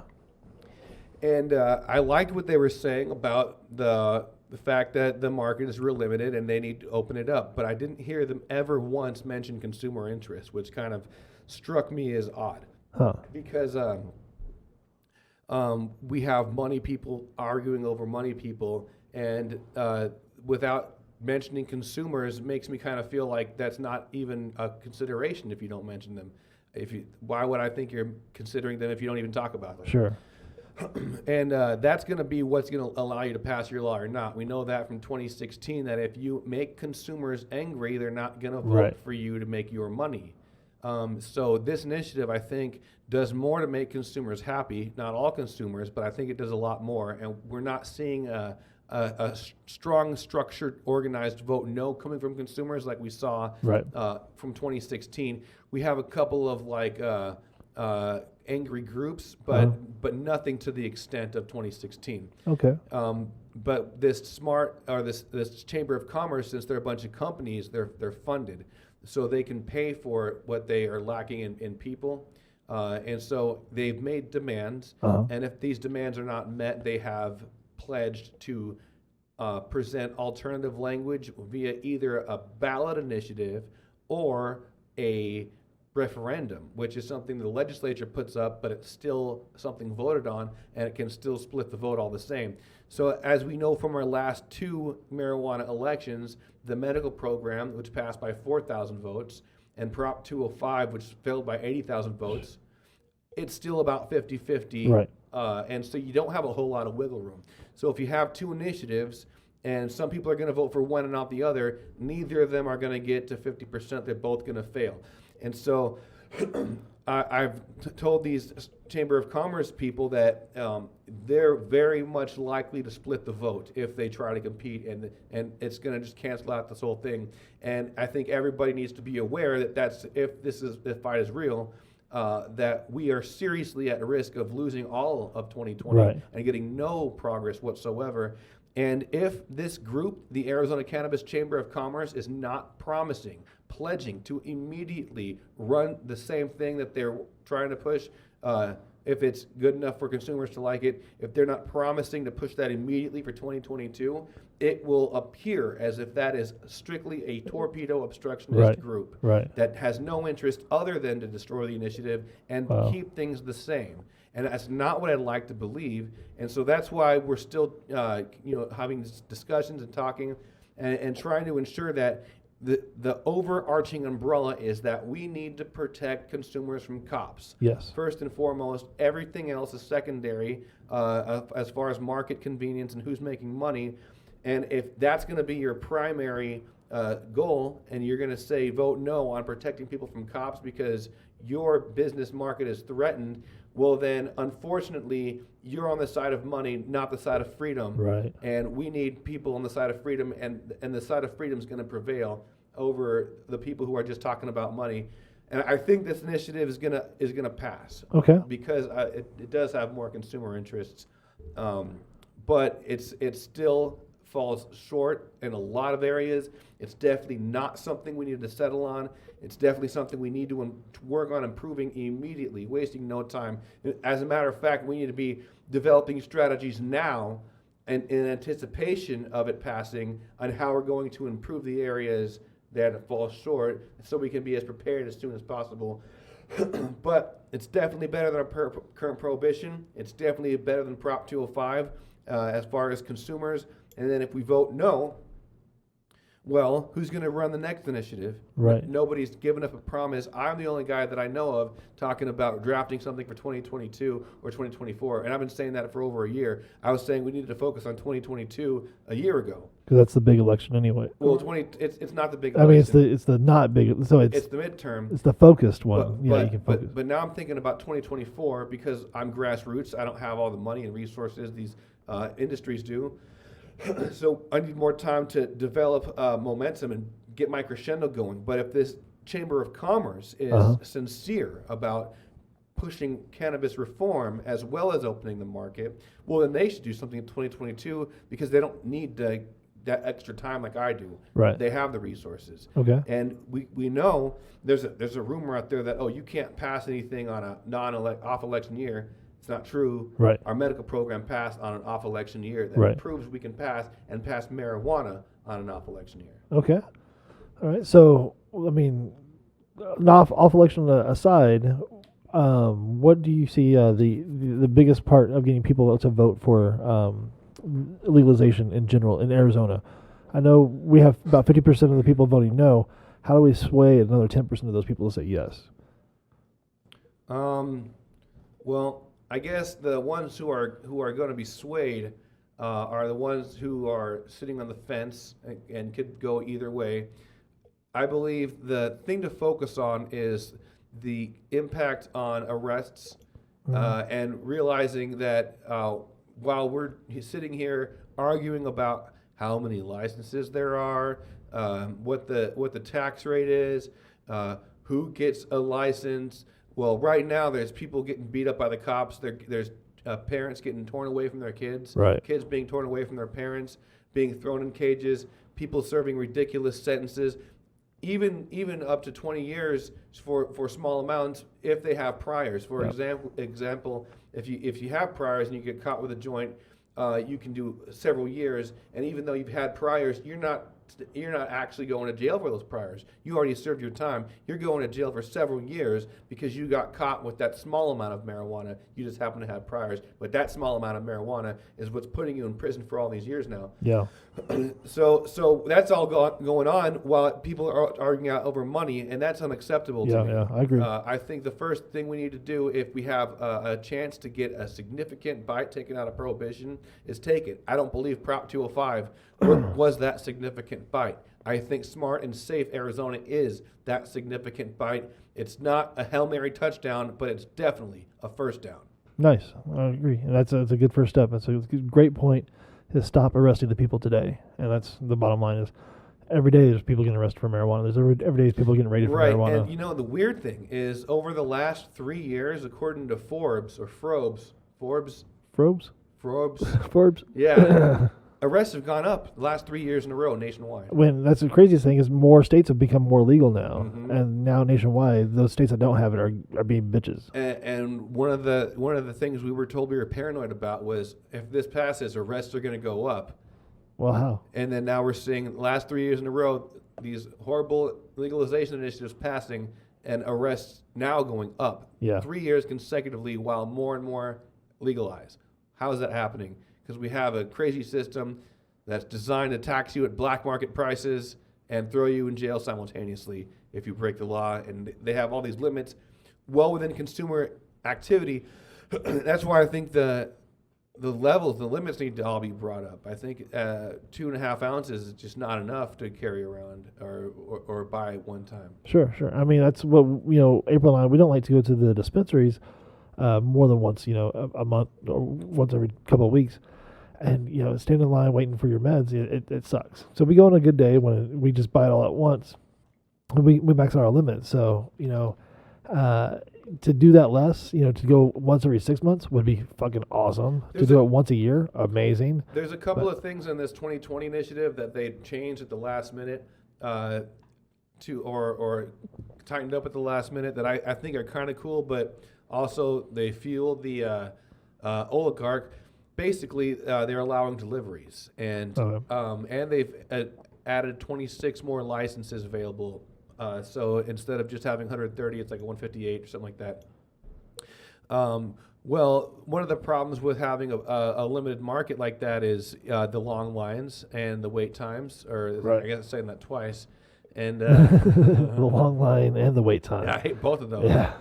And I liked what they were saying about the fact that the market is real limited and they need to open it up. But I didn't hear them ever once mention consumer interest, which kind of struck me as odd. Huh. Because we have money people arguing over money people, and without mentioning consumers makes me kind of feel like that's not even a consideration if you don't mention them. Why would I think you're considering them if you don't even talk about them? Sure. And that's going to be what's going to allow you to pass your law or not. We know that from 2016 that if you make consumers angry, they're not going to vote for you to make your money. So this initiative, I think, does more to make consumers happy. Not all consumers, but I think it does a lot more. And we're not seeing a strong, structured, organized vote no coming from consumers like we saw from 2016. We have a couple of angry groups, but nothing to the extent of 2016. Okay. But this this Chamber of Commerce, since they're a bunch of companies, they're funded, so they can pay for what they are lacking in people, and so they've made demands, and if these demands are not met, they have pledged to present alternative language via either a ballot initiative or a referendum, which is something the legislature puts up, but it's still something voted on, and it can still split the vote all the same. So as we know from our last two marijuana elections, the medical program, which passed by 4,000 votes, and Prop 205, which failed by 80,000 votes, it's still about 50-50. Right. And so you don't have a whole lot of wiggle room. So if you have two initiatives, and some people are going to vote for one and not the other, neither of them are going to get to 50%. They're both going to fail. And so I've told these Chamber of Commerce people that they're very much likely to split the vote if they try to compete, and it's going to just cancel out this whole thing. And I think everybody needs to be aware that if fight is real, that we are seriously at risk of losing all of 2020 and getting no progress whatsoever. And if this group, the Arizona Cannabis Chamber of Commerce, is not pledging to immediately run the same thing that they're trying to push, if it's good enough for consumers to like it, if they're not promising to push that immediately for 2022, it will appear as if that is strictly a torpedo obstructionist group that has no interest other than to destroy the initiative and keep things the same. And that's not what I'd like to believe. And so that's why we're still having discussions and talking and trying to ensure that the overarching umbrella is that we need to protect consumers from cops. Yes. First and foremost, everything else is secondary as far as market convenience and who's making money. And if that's going to be your primary goal, and you're going to say vote no on protecting people from cops because your business market is threatened, well then, unfortunately, you're on the side of money, not the side of freedom. Right. And we need people on the side of freedom, and the side of freedom is going to prevail over the people who are just talking about money. And I think this initiative is gonna pass. Okay. Because it does have more consumer interests, but it still falls short in a lot of areas. It's definitely not something we need to settle on. It's definitely something we need to work on improving immediately, wasting no time. As a matter of fact, we need to be developing strategies now and in anticipation of it passing on how we're going to improve the areas that it falls short so we can be as prepared as soon as possible. But it's definitely better than our current prohibition. It's definitely better than Prop 205 as far as consumers. And then if we vote no, well, who's going to run the next initiative? Right. Nobody's given up a promise. I'm the only guy that I know of talking about drafting something for 2022 or 2024, and I've been saying that for over a year. I was saying we needed to focus on 2022 a year ago. Because that's the big election anyway. Well, it's not the big election. election. I mean, it's the not big. So it's the midterm. It's the focused one. You can focus. But now I'm thinking about 2024 because I'm grassroots. I don't have all the money and resources these industries do. So I need more time to develop momentum and get my crescendo going. But if this Chamber of Commerce is sincere about pushing cannabis reform as well as opening the market, well, then they should do something in 2022 because they don't need that extra time like I do. Right. They have the resources. Okay. And we know there's a rumor out there that, you can't pass anything on a off-election year. It's not true. Right. Our medical program passed on an off-election year. That Right. proves we can pass marijuana on an off-election year. Okay. All right. So, I mean, off election aside, what do you see the biggest part of getting people to vote for legalization in general in Arizona? I know we have about 50% of the people voting no. How do we sway another 10% of those people to say yes? Well, I guess the ones who are going to be swayed are the ones who are sitting on the fence and could go either way. I believe the thing to focus on is the impact on arrests and realizing that while we're sitting here arguing about how many licenses there are, what the tax rate is, who gets a license. Well, right now there's people getting beat up by the cops. There's parents getting torn away from their kids. Right. Kids being torn away from their parents, being thrown in cages. People serving ridiculous sentences, even up to 20 years for small amounts if they have priors. For example, if you have priors and you get caught with a joint, you can do several years. And even though you've had priors, you're not actually going to jail for those priors. You already served your time. You're going to jail for several years because you got caught with that small amount of marijuana. You just happen to have priors. But that small amount of marijuana is what's putting you in prison for all these years now. Yeah. So that's all going on while people are arguing out over money, and that's unacceptable to me. Yeah, I agree. I think the first thing we need to do if we have a chance to get a significant bite taken out of prohibition is take it. I don't believe Prop 205 was that significant bite. I think smart and safe Arizona is that significant bite. It's not a Hail Mary touchdown, but it's definitely a first down. Nice. I agree. And that's a good first step. That's a great point to stop arresting the people today. And that's the bottom line is every day there's people getting arrested for marijuana. There's every day there's people getting raided for marijuana. And the weird thing is over the last 3 years, according to Forbes, yeah, arrests have gone up the last 3 years in a row nationwide. When that's the craziest thing is more states have become more legal now, and now nationwide, those states that don't have it are being bitches. And one of the things we were told we were paranoid about was if this passes, arrests are going to go up. Well, how? And then now we're seeing the last 3 years in a row these horrible legalization initiatives passing and arrests now going up. Yeah. 3 years consecutively while more and more legalize. How is that happening? Because we have a crazy system that's designed to tax you at black market prices and throw you in jail simultaneously if you break the law. And they have all these limits well within consumer activity. That's why I think the limits need to all be brought up. I think 2.5 ounces is just not enough to carry around or buy at one time. Sure. I mean, that's what, April and I, we don't like to go to the dispensaries more than once, a month or once every couple of weeks. And, stand in line waiting for your meds, it sucks. So we go on a good day when we just buy it all at once. And we max out our limit. So, to do that less, to go once every 6 months would be fucking awesome. To do it once a year, amazing. There's a couple of things in this 2020 initiative that they changed at the last minute or tightened up at the last minute that I think are kind of cool, but also they fuel the oligarch. Basically, they're allowing deliveries, and they've added 26 more licenses available. So instead of just having 130, it's like a 158 or something like that. Well, one of the problems with having a limited market like that is the long lines and the wait times, I guess I'm saying that twice. And the long line and the wait time. Yeah, I hate both of those. Yeah.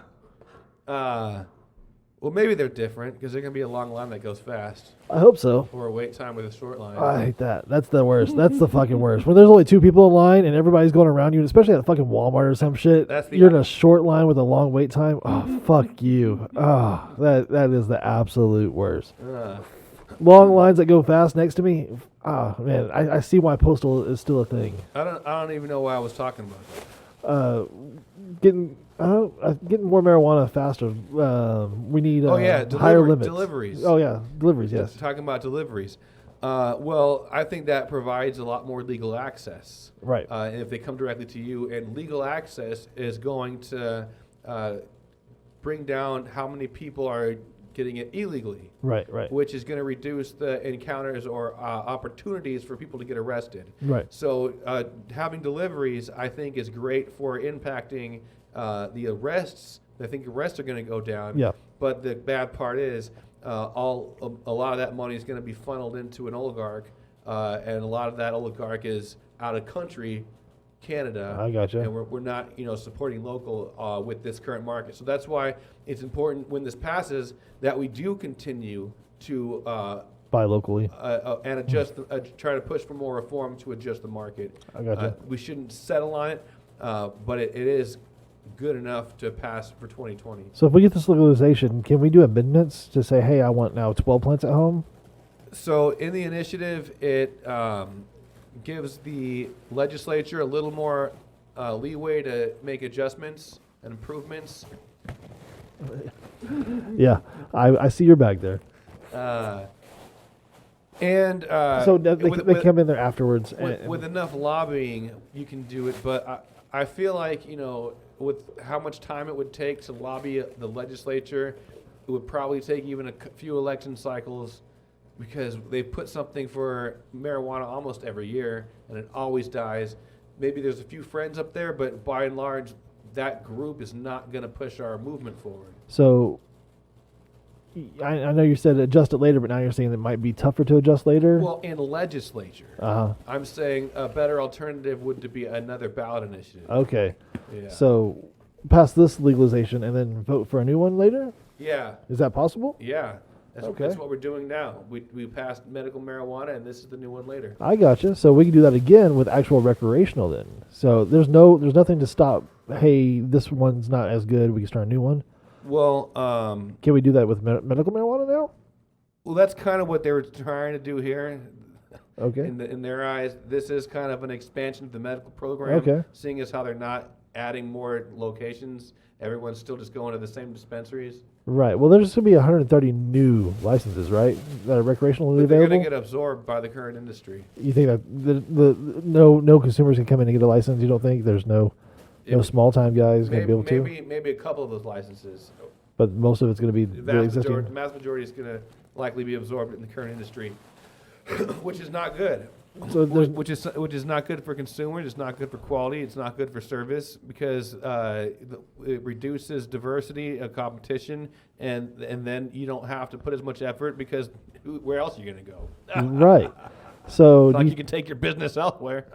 Well, maybe they're different because there can be a long line that goes fast. I hope so. Or a wait time with a short line. I hate that. That's the worst. That's the fucking worst. When there's only 2 people in line and everybody's going around you, especially at a fucking Walmart or some shit. You're in a short line with a long wait time. Oh, fuck you. Oh, that is the absolute worst. long lines that go fast next to me. Ah, man, I see why postal is still a thing. I don't even know why I was talking about that. Getting more marijuana faster. We need higher limits. Deliveries. Oh yeah, deliveries. Yes. Talking about deliveries. Well, I think that provides a lot more legal access. Right. And if they come directly to you, and legal access is going to bring down how many people are getting it illegally. Right. Which is going to reduce the encounters or opportunities for people to get arrested. Right. So having deliveries, I think, is great for impacting the arrests. I think arrests are going to go down. Yeah. But the bad part is a lot of that money is going to be funneled into an oligarch, and a lot of that oligarch is out of country, Canada. I gotcha. And we're not supporting local with this current market. So that's why it's important when this passes that we do continue to buy locally and adjust, try to push for more reform to adjust the market. I gotcha. We shouldn't settle on it, but it is good enough to pass for 2020. So if we get this legalization, can we do amendments to say, hey, I want now 12 plants at home? So in the initiative, it gives the legislature a little more leeway to make adjustments and improvements. Yeah, I see your bag there. So they come in there afterwards. With enough lobbying, you can do it. But I feel like, with how much time it would take to lobby the legislature, it would probably take even a few election cycles, because they put something for marijuana almost every year, and it always dies. Maybe there's a few friends up there, but by and large, that group is not going to push our movement forward. So I know you said adjust it later, but now you're saying it might be tougher to adjust later? Well, in the legislature. I'm saying a better alternative would to be another ballot initiative. Okay. Yeah. So pass this legalization and then vote for a new one later? Yeah. Is that possible? Yeah. That's Okay. what we're doing now. We passed medical marijuana, and this is the new one later. I gotcha. So we can do that again with actual recreational then. So there's nothing to stop. Hey, this one's not as good. We can start a new one. Well, can we do that with medical marijuana now? Well, that's kind of what they were trying to do here. Okay. In their eyes, this is kind of an expansion of the medical program. Okay. Seeing as how they're not adding more locations, everyone's still just going to the same dispensaries. Right. Well, there's going to be 130 new licenses, right, that are recreationally available? They're going to get absorbed by the current industry. You think that no consumers can come in and get a license? You don't think there's no small time guys going to be able to? Maybe a couple of those licenses. But most of it's going to be the existing. The vast majority is going to likely be absorbed in the current industry, which is not good. So which is not good for consumers. It's not good for quality. It's not good for service, because it reduces diversity of competition, and then you don't have to put as much effort, because where else are you going to go? Right. So you can take your business elsewhere.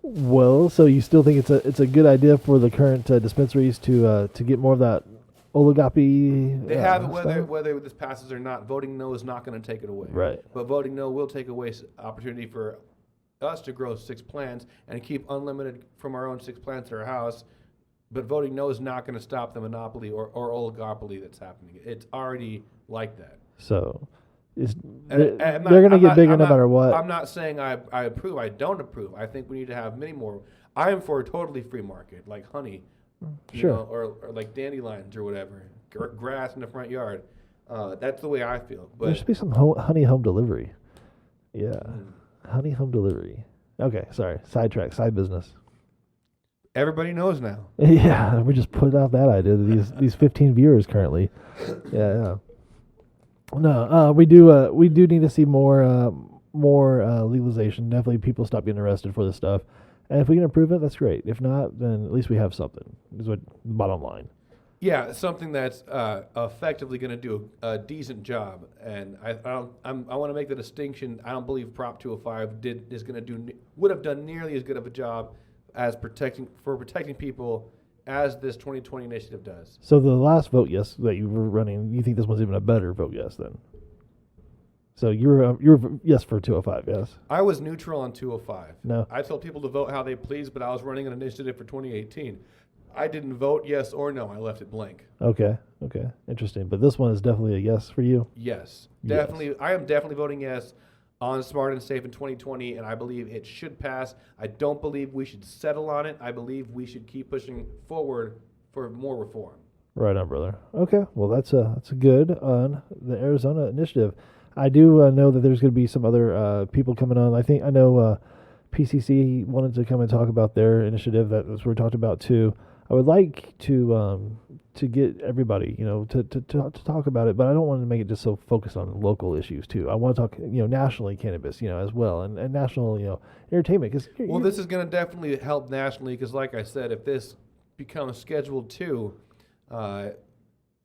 Well, so you still think it's a good idea for the current dispensaries to get more of that oligopoly? They have it whether this passes or not. Voting no is not going to take it away. Right. But voting no will take away opportunity for us to grow 6 plants and keep unlimited from our own 6 plants at our house. But voting no is not going to stop the monopoly or oligopoly that's happening. It's already like that. So they're going to get bigger no matter what. I'm not saying I approve. I don't approve. I think we need to have many more. I am for a totally free market, like honey. Sure. Or like dandelions or whatever, grass in the front yard. That's the way I feel. But there should be some honey home delivery. Yeah, honey home delivery. Okay, sorry. Sidetrack, side business. Everybody knows now. Yeah, we just put out that idea to these 15 viewers currently. Yeah. No, we do need to see more legalization. Definitely, people stop getting arrested for this stuff. And if we can improve it, that's great. If not, then at least we have something, is what the bottom line. Yeah, something that's effectively going to do a decent job. And I want to make the distinction. I don't believe Prop 205 would have done nearly as good of a job as protecting people as this 2020 initiative does. So the last vote yes that you were running, you think this one's even a better vote yes then? So you were yes for 205, yes? I was neutral on 205. No. I told people to vote how they please, but I was running an initiative for 2018. I didn't vote yes or no. I left it blank. Okay. Interesting. But this one is definitely a yes for you. Yes, Yes. definitely. I am definitely voting yes on Smart and Safe in 2020, and I believe it should pass. I don't believe we should settle on it. I believe we should keep pushing forward for more reform. Right on, brother. Okay. Well, that's a good on the Arizona initiative. I do know that there's going to be some other people coming on. I know PCC wanted to come and talk about their initiative. That's what we talked about too. I would like to get everybody, to talk about it, but I don't want to make it just so focused on local issues too. I want to talk, nationally cannabis, as well, and national, entertainment. Well, this is going to definitely help nationally because, like I said, if this becomes Schedule 2,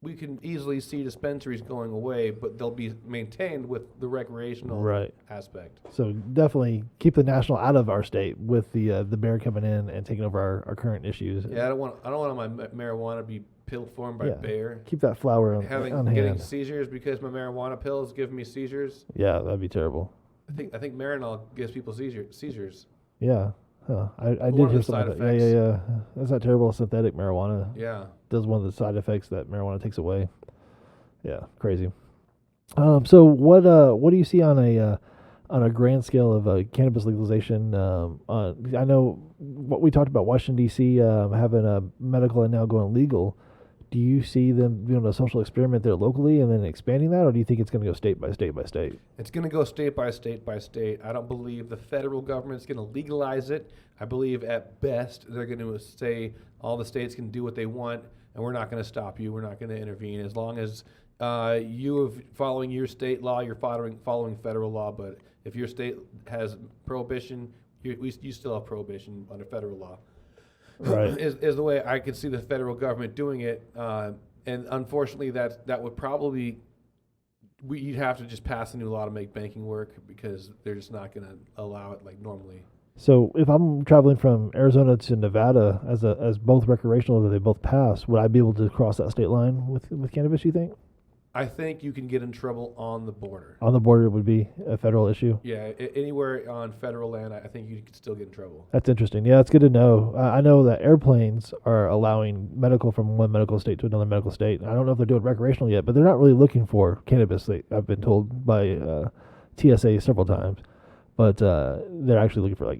we can easily see dispensaries going away, but they'll be maintained with the recreational aspect. So definitely keep the national out of our state with the bear coming in and taking over our current issues. Yeah, I don't want my marijuana to be pill formed by bear. Keep that flower on Getting hand. seizures because my marijuana pills give me seizures. Yeah, that'd be terrible. I think Marinol gives people seizures. Yeah. Huh. I did One of hear the something side like that. Yeah. That's that terrible synthetic marijuana. Yeah. Does one of the side effects that marijuana takes away. Yeah, crazy. So what do you see on a grand scale of cannabis legalization? I know what we talked about, Washington D.C. Having a medical and now going legal. Do you see them doing a social experiment there locally and then expanding that, or do you think it's going to go state by state by state? It's going to go state by state by state. I don't believe the federal government's going to legalize it. I believe at best they're going to say all the states can do what they want, and we're not going to stop you. We're not going to intervene as long as you are following your state law. You're following federal law. But if your state has prohibition, you still have prohibition under federal law. Right. is the way I could see the federal government doing it, and unfortunately that would probably you'd have to just pass a new law to make banking work because they're just not going to allow it like normally. So if I'm traveling from Arizona to Nevada as both recreational, if they both pass, would I be able to cross that state line with cannabis, you think? I think you can get in trouble on the border. On the border would be a federal issue? Yeah, anywhere on federal land, I think you could still get in trouble. That's interesting. Yeah, it's good to know. I know that airplanes are allowing medical from one medical state to another medical state. I don't know if they're doing recreational yet, but they're not really looking for cannabis, I've been told by TSA several times. But they're actually looking for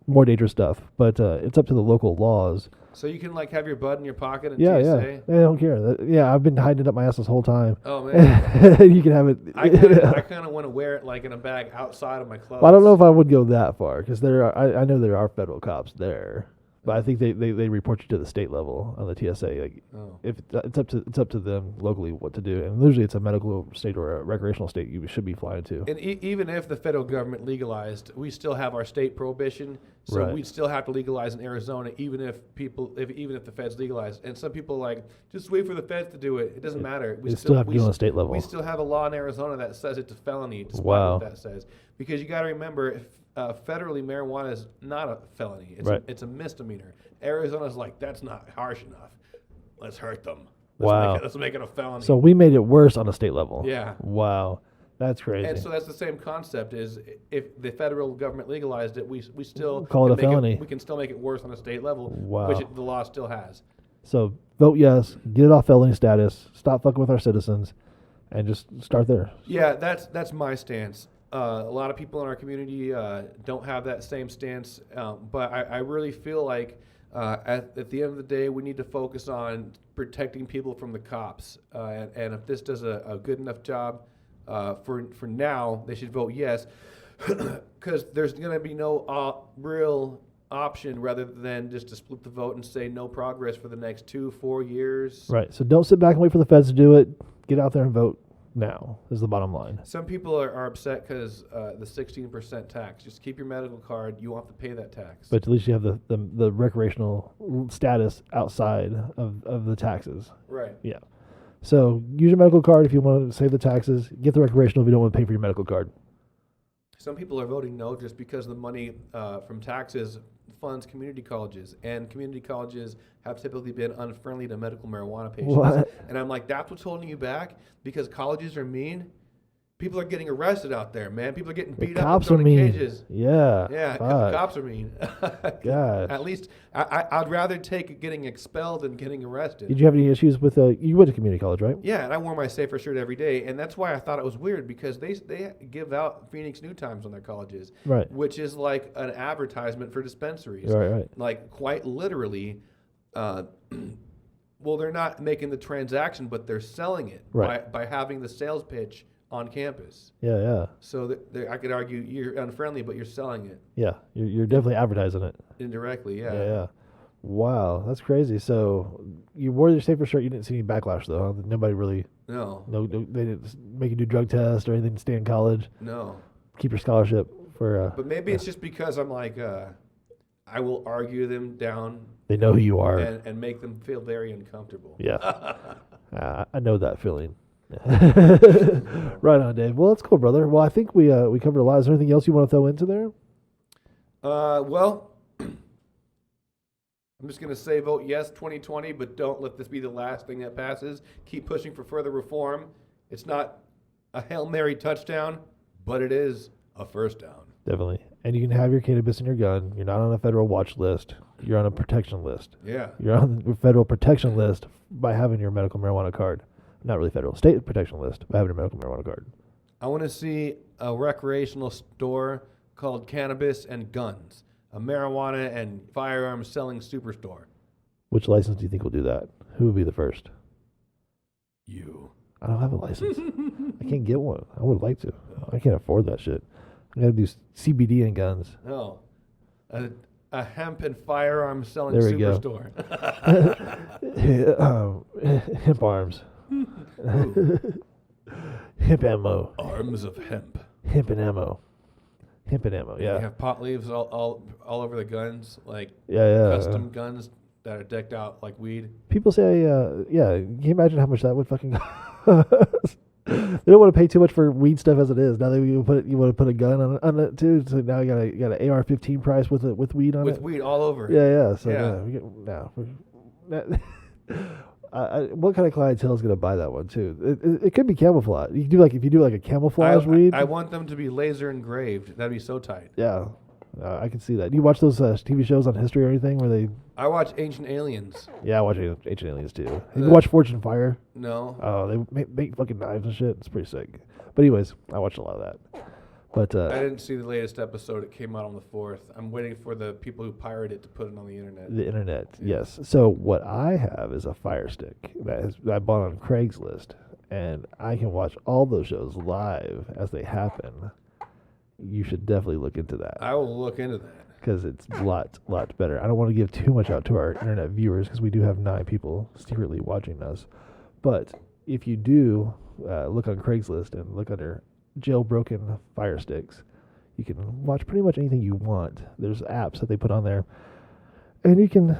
more dangerous stuff. But it's up to the local laws. So you can have your bud in your pocket and TSA? Yeah, they don't care. I've been hiding it up my ass this whole time. Oh man, you can have it. I kind of want to wear it in a bag outside of my clothes. Well, I don't know if I would go that far because I know there are federal cops there, but I think they report you to the state level on the TSA. If it's up to them locally what to do, and usually it's a medical state or a recreational state you should be flying to. And even if the federal government legalized, we still have our state prohibition, so we'd still have to legalize in Arizona, even if the feds legalized. And some people just wait for the feds to do it. It doesn't matter. We still have to do it on a state level. We still have a law in Arizona that says it's a felony, despite what that says. Because you got to remember, federally, marijuana is not a felony. It's a misdemeanor. Arizona's that's not harsh enough. Let's hurt them. Let's make it a felony. So we made it worse on a state level. Yeah. Wow. That's crazy. And so that's the same concept. Is if the federal government legalized it, we still call it a felony. We can still make it worse on a state level, wow. which the law still has. So vote yes, get it off felony status, stop fucking with our citizens, and just start there. Yeah, that's my stance. A lot of people in our community don't have that same stance, but I really feel like at the end of the day, we need to focus on protecting people from the cops. And if this does a good enough job for now, they should vote yes, because there's going to be no real option rather than just to split the vote and say no progress for the next 2-4 years. Right. So don't sit back and wait for the feds to do it. Get out there and vote now is the bottom line. Some people are upset because the 16% tax. Just keep your medical card. You won't have to pay that tax. But at least you have the recreational status outside of the taxes. Right. Yeah. So use your medical card if you want to save the taxes. Get the recreational if you don't want to pay for your medical card. Some people are voting no just because the money from taxes funds community colleges, and community colleges have typically been unfriendly to medical marijuana patients. What? And I'm like, that's what's holding you back? Because colleges are mean? people are getting arrested out there, man. People are getting The beat up and cops are thrown in mean. cages. Yeah. Yeah, fuck. cops are mean. God. At least I'd rather take getting expelled than getting arrested. Did you have any issues with you went to community college, right? Yeah, and I wore my safer shirt every day, and that's why I thought it was weird because they give out Phoenix New Times on their colleges, Right. which is like an advertisement for dispensaries. Right. Like quite literally, well, they're not making the transaction, but they're selling it by having the sales pitch on campus. Yeah. So I could argue you're unfriendly, but you're selling it Yeah. You're definitely advertising it. indirectly. Yeah. Wow, that's crazy. So you wore your safer shirt. You didn't see any backlash though. Huh? Nobody really. No. No, they didn't make you do drug tests or anything to stay in college. No. Keep your scholarship for. But maybe it's just because I'm like, I will argue them down. They know who you are. And make them feel very uncomfortable. Yeah. I know that feeling. Right on, Dave. Well, that's cool, brother. Well, I think we covered a lot. Is there anything else you want to throw into there? Well, I'm just going to say vote yes 2020, but don't let this be the last thing that passes. Keep pushing for further reform. It's not a Hail Mary touchdown, but it is a first down. Definitely. And you can have your cannabis in your gun. You're not on a federal watch list. You're on a protection list. Yeah. You're on the federal protection list by having your medical marijuana card. Not really federal, state protection list by having your medical marijuana card. I want to see a recreational store called Cannabis and Guns, a marijuana and firearms selling superstore. Which license do you think will do that? Who would be the first? You. I don't have a license. I can't get one. I would like to. I can't afford that shit. I gotta do CBD and guns. No. A hemp and firearms selling There we go. superstore. Hemp arms. Hemp ammo. Arms of hemp. Hemp and ammo. Hemp and ammo, You yeah. have pot leaves all over the guns, like Yeah. custom guns that are decked out like weed. People say, yeah, can you imagine how much that would fucking cost? They don't want to pay too much for weed stuff as it is. Now you want to put a gun on it too. So now you got an AR-15 price with weed on it. With weed all over. Yeah. So Yeah. what kind of clientele is going to buy that one too? It could be camouflage. You can do if you do a camouflage weed. I want them to be laser engraved. That'd be so tight. Yeah, I can see that. Do you watch those TV shows on history or anything where they? I watch Ancient Aliens. Yeah, I watch Ancient Aliens too. Have you watch Fortune Fire? No. Oh, they make fucking knives and shit. It's pretty sick. But anyways, I watched a lot of that. But I didn't see the latest episode. It came out on the 4th. I'm waiting for the people who pirate it to put it on the internet. the internet, yes. So what I have is a Fire Stick that I bought on Craigslist, and I can watch all those shows live as they happen. You should definitely look into that I will look into that. because it's lots better. I don't want to give too much out to our internet viewers because we do have 9 people secretly watching us. But if you do look on Craigslist and look under jailbroken Fire Sticks, you can watch pretty much anything you want. There's apps that they put on there, and you can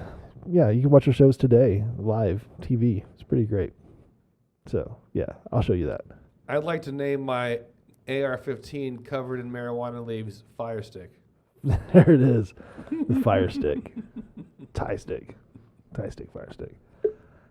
watch your shows today live TV. It's pretty great. So yeah, I'll show you that. I'd like to name my AR-15 covered in marijuana leaves Fire Stick. There it is, the Fire Stick, tie stick Fire Stick.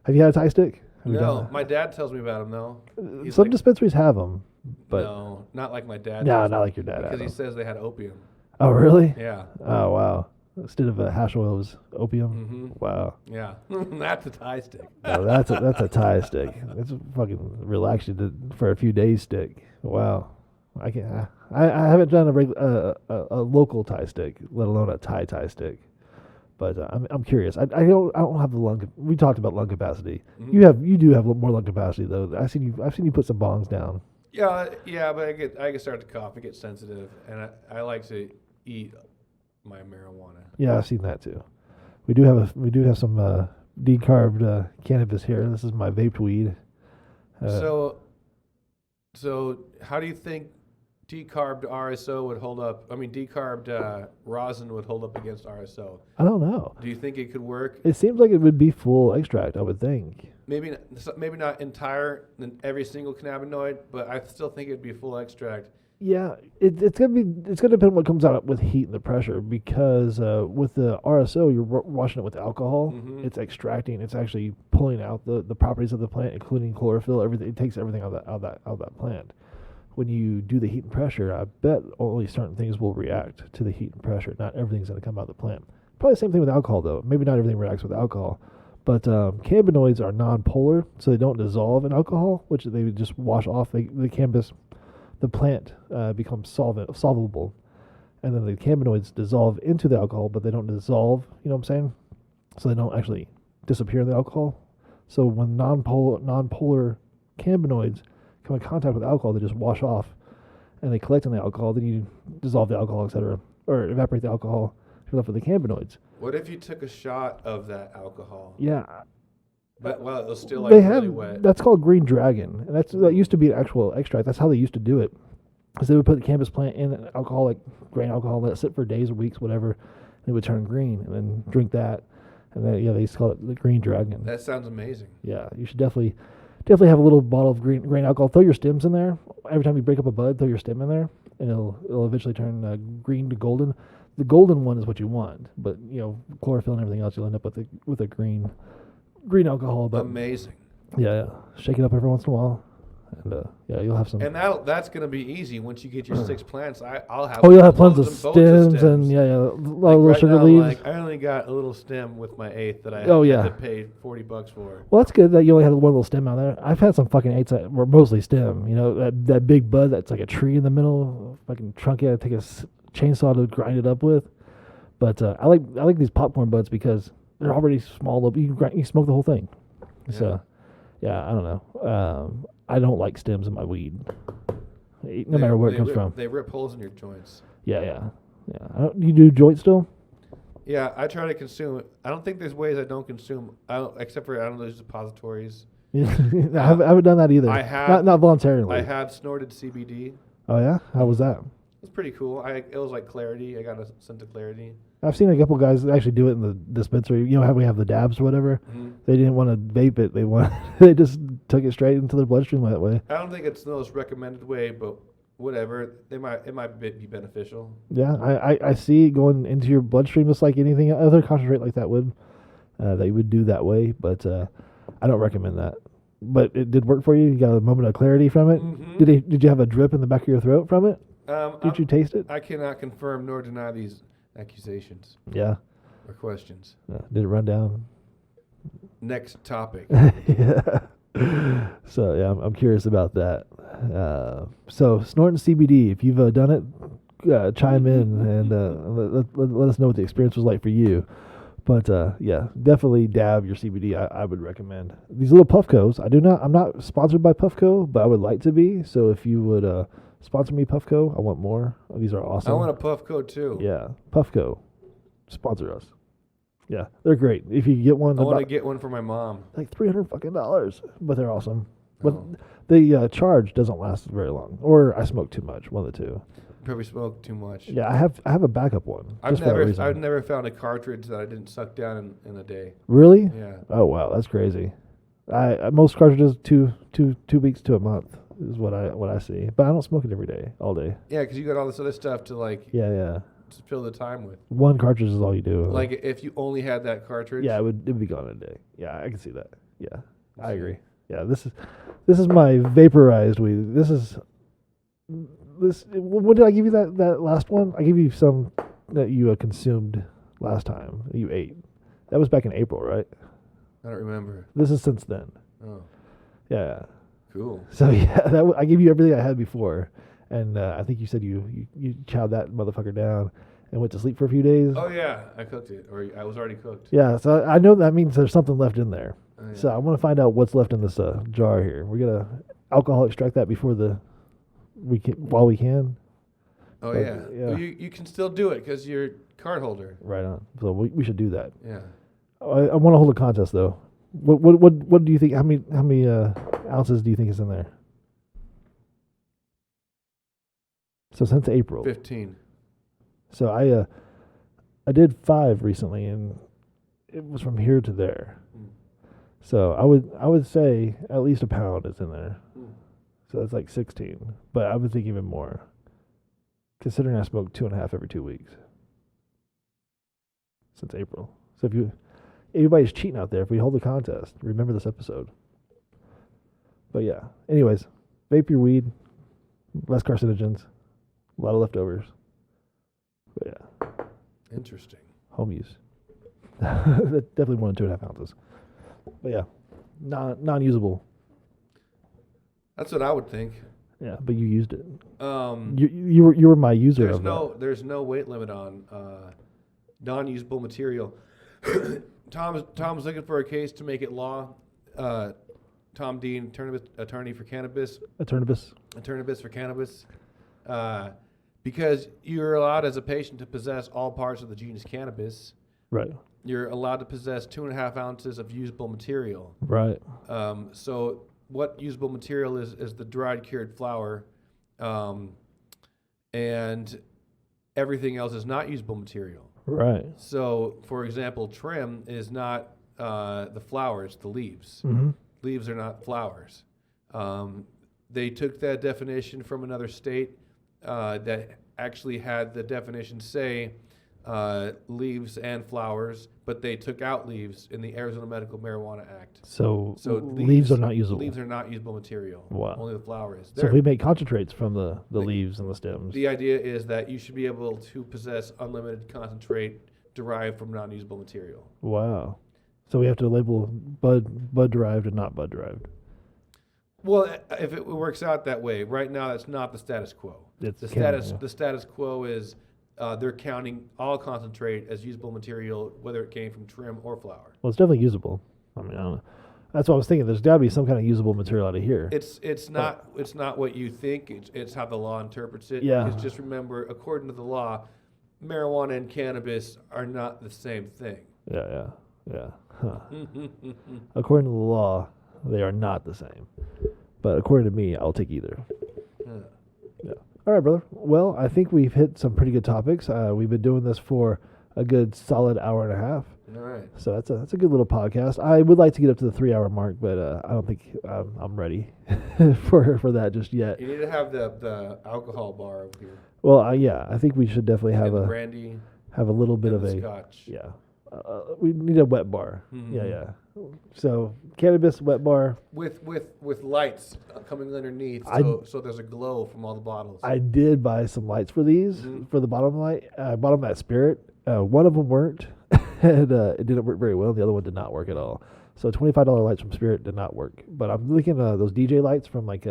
Have you had a tie stick? Have you done No, that? my dad tells me about them though. He's Some like, dispensaries have them, but no, not like my dad. no, does, not like your dad. because had he 'em. says they had opium. Oh really? Yeah. Oh wow. Instead of hash oil, it was opium. Mm-hmm. Wow. Yeah. That's a tie stick. No, that's a tie stick. It's a fucking relax you for a few days stick. Wow. I haven't done a local tie stick, let alone a tie stick. But I'm curious. I don't have the lung. We talked about lung capacity. Mhm. You do have more lung capacity though. I've seen you put some bongs down. Yeah, but I get start to cough. I get sensitive, and I like to eat my marijuana. Yeah, I've seen that too. We do have some decarbed cannabis here. This is my vaped weed. So how do you think decarbed RSO would hold up? I mean, decarbed rosin would hold up against RSO. I don't know. Do you think it could work? It seems like it would be full extract. I would think. Maybe not entire in every single cannabinoid, but I still think it'd be full extract. Yeah, it's gonna depend on what comes out with heat and the pressure because with the RSO you're washing it with alcohol. Mhm. It's extracting. It's actually pulling out the properties of the plant, including chlorophyll. Everything. It takes everything out of that plant. when you do the heat and pressure, I bet only certain things will react to the heat and pressure. Not everything's going to come out of the plant. Probably the same thing with alcohol, though. Maybe not everything reacts with alcohol. But cannabinoids are non-polar, so they don't dissolve in alcohol, which they would just wash off. The cannabis, the plant becomes solvable. And then the cannabinoids dissolve into the alcohol, but they don't dissolve, you know what I'm saying? So they don't actually disappear in the alcohol. So when non-polar cannabinoids come in contact with alcohol, they just wash off, and they collect in the alcohol. Then you dissolve the alcohol, etc., or evaporate the alcohol. You're left with the cannabinoids. What if you took a shot of that alcohol? Yeah. But well, it was still like They really have wet. that's called green dragon, and that used to be an actual extract. That's how they used to do it. Because they would put the cannabis plant in an alcoholic grain alcohol, let it sit for days or weeks, whatever, and it would turn green, and then drink that. And then, they used to call it the green dragon. That sounds amazing. Yeah, you should definitely have a little bottle of grain alcohol. Throw your stems in there. Every time you break up a bud, throw your stem in there, and it'll eventually turn green to golden. The golden one is what you want, but chlorophyll and everything else, you'll end up with a green alcohol. But amazing. Yeah, shake it up every once in a while, and you'll have some. And that's gonna be easy once you get your 6 plants. I'll have. Oh, you'll have tons of bones and stems and little right sugar now, leaves. I only got a little stem with my 8th that I Oh, had yeah. to pay $40 for. Well, that's good that you only had one little stem out there. I've had some fucking 8s that were mostly stem. That big bud that's like a tree in the middle, fucking trunk. You had to take a chainsaw to grind it up with. But I like these popcorn buds because they're already small. You can smoke the whole thing. Yeah. So, I don't know. I don't like stems in my weed, no matter where it comes from. They rip holes in your joints. Yeah. You do joint still? Yeah, I try to consume it. I don't think there's ways I don't consume, except for those depositories. I haven't done that either. I have not voluntarily. I have snorted CBD. Oh yeah, how was that? It was pretty cool. It was like Clarity. I got a scent of Clarity. I've seen a couple guys actually do it in the dispensary. How we have the dabs or whatever. Mm-hmm. They didn't want to vape it. They just took it straight into their bloodstream that way. I don't think it's the most recommended way, but whatever. It might be beneficial. Yeah, I see it going into your bloodstream just like anything other concentrate like that would. They would do that way, but I don't recommend that. But it did work for you. You got a moment of clarity from it. Mm-hmm. Did you have a drip in the back of your throat from it? Did you taste it? I cannot confirm nor deny these accusations. Yeah. Or questions. Did it run down? Next topic. Yeah. So I'm curious about that. So snorting CBD, if you've done it, chime in and let us know what the experience was like for you. But definitely dab your CBD. I would recommend these little Puffcos. I'm not sponsored by Puffco, but I would like to be. So if you would sponsor me, Puffco, I want more. These are awesome. I want a Puffco too. Yeah, Puffco, sponsor us. Yeah, they're great. If you get one, I want to get one for my mom. Like $300, but they're awesome. But the charge doesn't last very long, or I smoke too much. One of the two. Probably smoke too much. Yeah, I have a backup one. I've never found a cartridge that I didn't suck down in a day. Really? Yeah. Oh wow, that's crazy. Most cartridges two weeks to a month is what I see. But I don't smoke it every day, all day. Yeah, because you got all this other stuff to Yeah. to fill the time with. One cartridge is all you do. Like if you only had that cartridge. Yeah, it'd be gone in a day. Yeah, I can see that. Yeah, I agree. Yeah, this is my vaporized weed. This. When did I give you that last one? I gave you some that you consumed last time. You ate. That was back in April, right? I don't remember. This is since then. Oh. Yeah. Cool. So yeah, I gave you everything I had before, and I think you said you chowed that motherfucker down and went to sleep for a few days. Oh yeah, I cooked it, or I was already cooked. Yeah, so I know that means there's something left in there. Oh, yeah. So I want to find out what's left in this jar here. We're gonna alcohol extract that while we can. Oh but, yeah. Well, you can still do it because you're card holder. Right on. So we should do that. Yeah. I want to hold a contest though. What do you think? How many ounces do you think is in there? So since April. 15. So I did 5 recently, and it was from here to there. Mm. So I would say at least a pound is in there. Mm. So that's like 16. But I would think even more, considering I smoke 2.5 every 2 weeks since April. So if anybody's cheating out there, if we hold the contest, remember this episode. But yeah, anyways, vape your weed. less carcinogens, a lot of leftovers. But yeah, Interesting. home use. Definitely more than 2.5 ounces. But yeah, non-usable. That's what I would think. Yeah, but you used it. Um, You were my user of that. there's no weight limit on non-usable material. Tom's looking for a case to make it law. Tom Dean, attorney for cannabis. Attornibus. For cannabis. Because you're allowed as a patient to possess all parts of the genus cannabis. Right. You're allowed to possess 2.5 ounces of usable material. Right. So what usable material is the dried cured flower, and everything else is not usable material. Right. So, for example, trim is not the flower; it's the leaves. Mm-hmm. Leaves are not flowers. They took that definition from another state that actually had the definition say leaves and flowers, but they took out leaves in the Arizona Medical Marijuana Act. So leaves are not usable. Leaves are not usable material. Wow. Only the flower is. So if we make concentrates from the leaves and the stems. The idea is that you should be able to possess unlimited concentrate derived from non-usable material. Wow. So we have to label bud derived and not bud derived. Well, if it works out that way, right now that's not the status quo. The status quo is they're counting all concentrate as usable material, whether it came from trim or flower. Well, it's definitely usable. I mean, I don't know. That's what I was thinking. There's got to be some kind of usable material out of here. It's not what you think. It's how the law interprets it. Yeah. Because just remember, according to the law, marijuana and cannabis are not the same thing. Yeah. Huh. According to the law, they are not the same. But according to me, I'll take either. Yeah. All right, brother. Well, I think we've hit some pretty good topics. We've been doing this for a good solid hour and a half. All right. So that's a good little podcast. I would like to get up to the 3-hour mark, but I don't think I'm ready for that just yet. You need to have the alcohol bar over here. Well, yeah, I think we should definitely have and brandy. Have a little bit and of the a scotch. Yeah. We need a wet bar. Mm-hmm. Yeah. So cannabis wet bar with lights coming underneath, so there's a glow from all the bottles. I did buy some lights for these for the bottom light. I bought them at Spirit. One of them worked, and it didn't work very well. The other one did not work at all. So $25 lights from Spirit did not work. But I'm looking at those DJ lights from like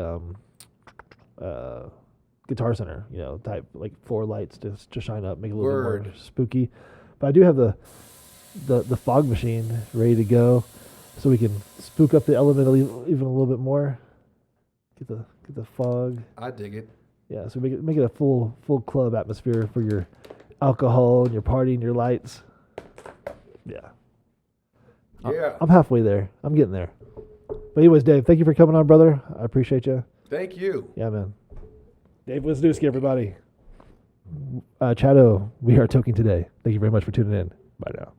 Guitar Center, type like 4 lights to shine up, make it a little bit more spooky. But I do have the fog machine ready to go, so we can spook up the element even a little bit more. Get the fog. I dig it. Yeah, so make it a full club atmosphere for your alcohol and your party and your lights. Yeah. Yeah. I'm halfway there. I'm getting there. But anyways, Dave, thank you for coming on, brother. I appreciate you. Thank you. Yeah, man. Dave Wisniewski, everybody. Chato, we are Toking today. Thank you very much for tuning in. Bye now.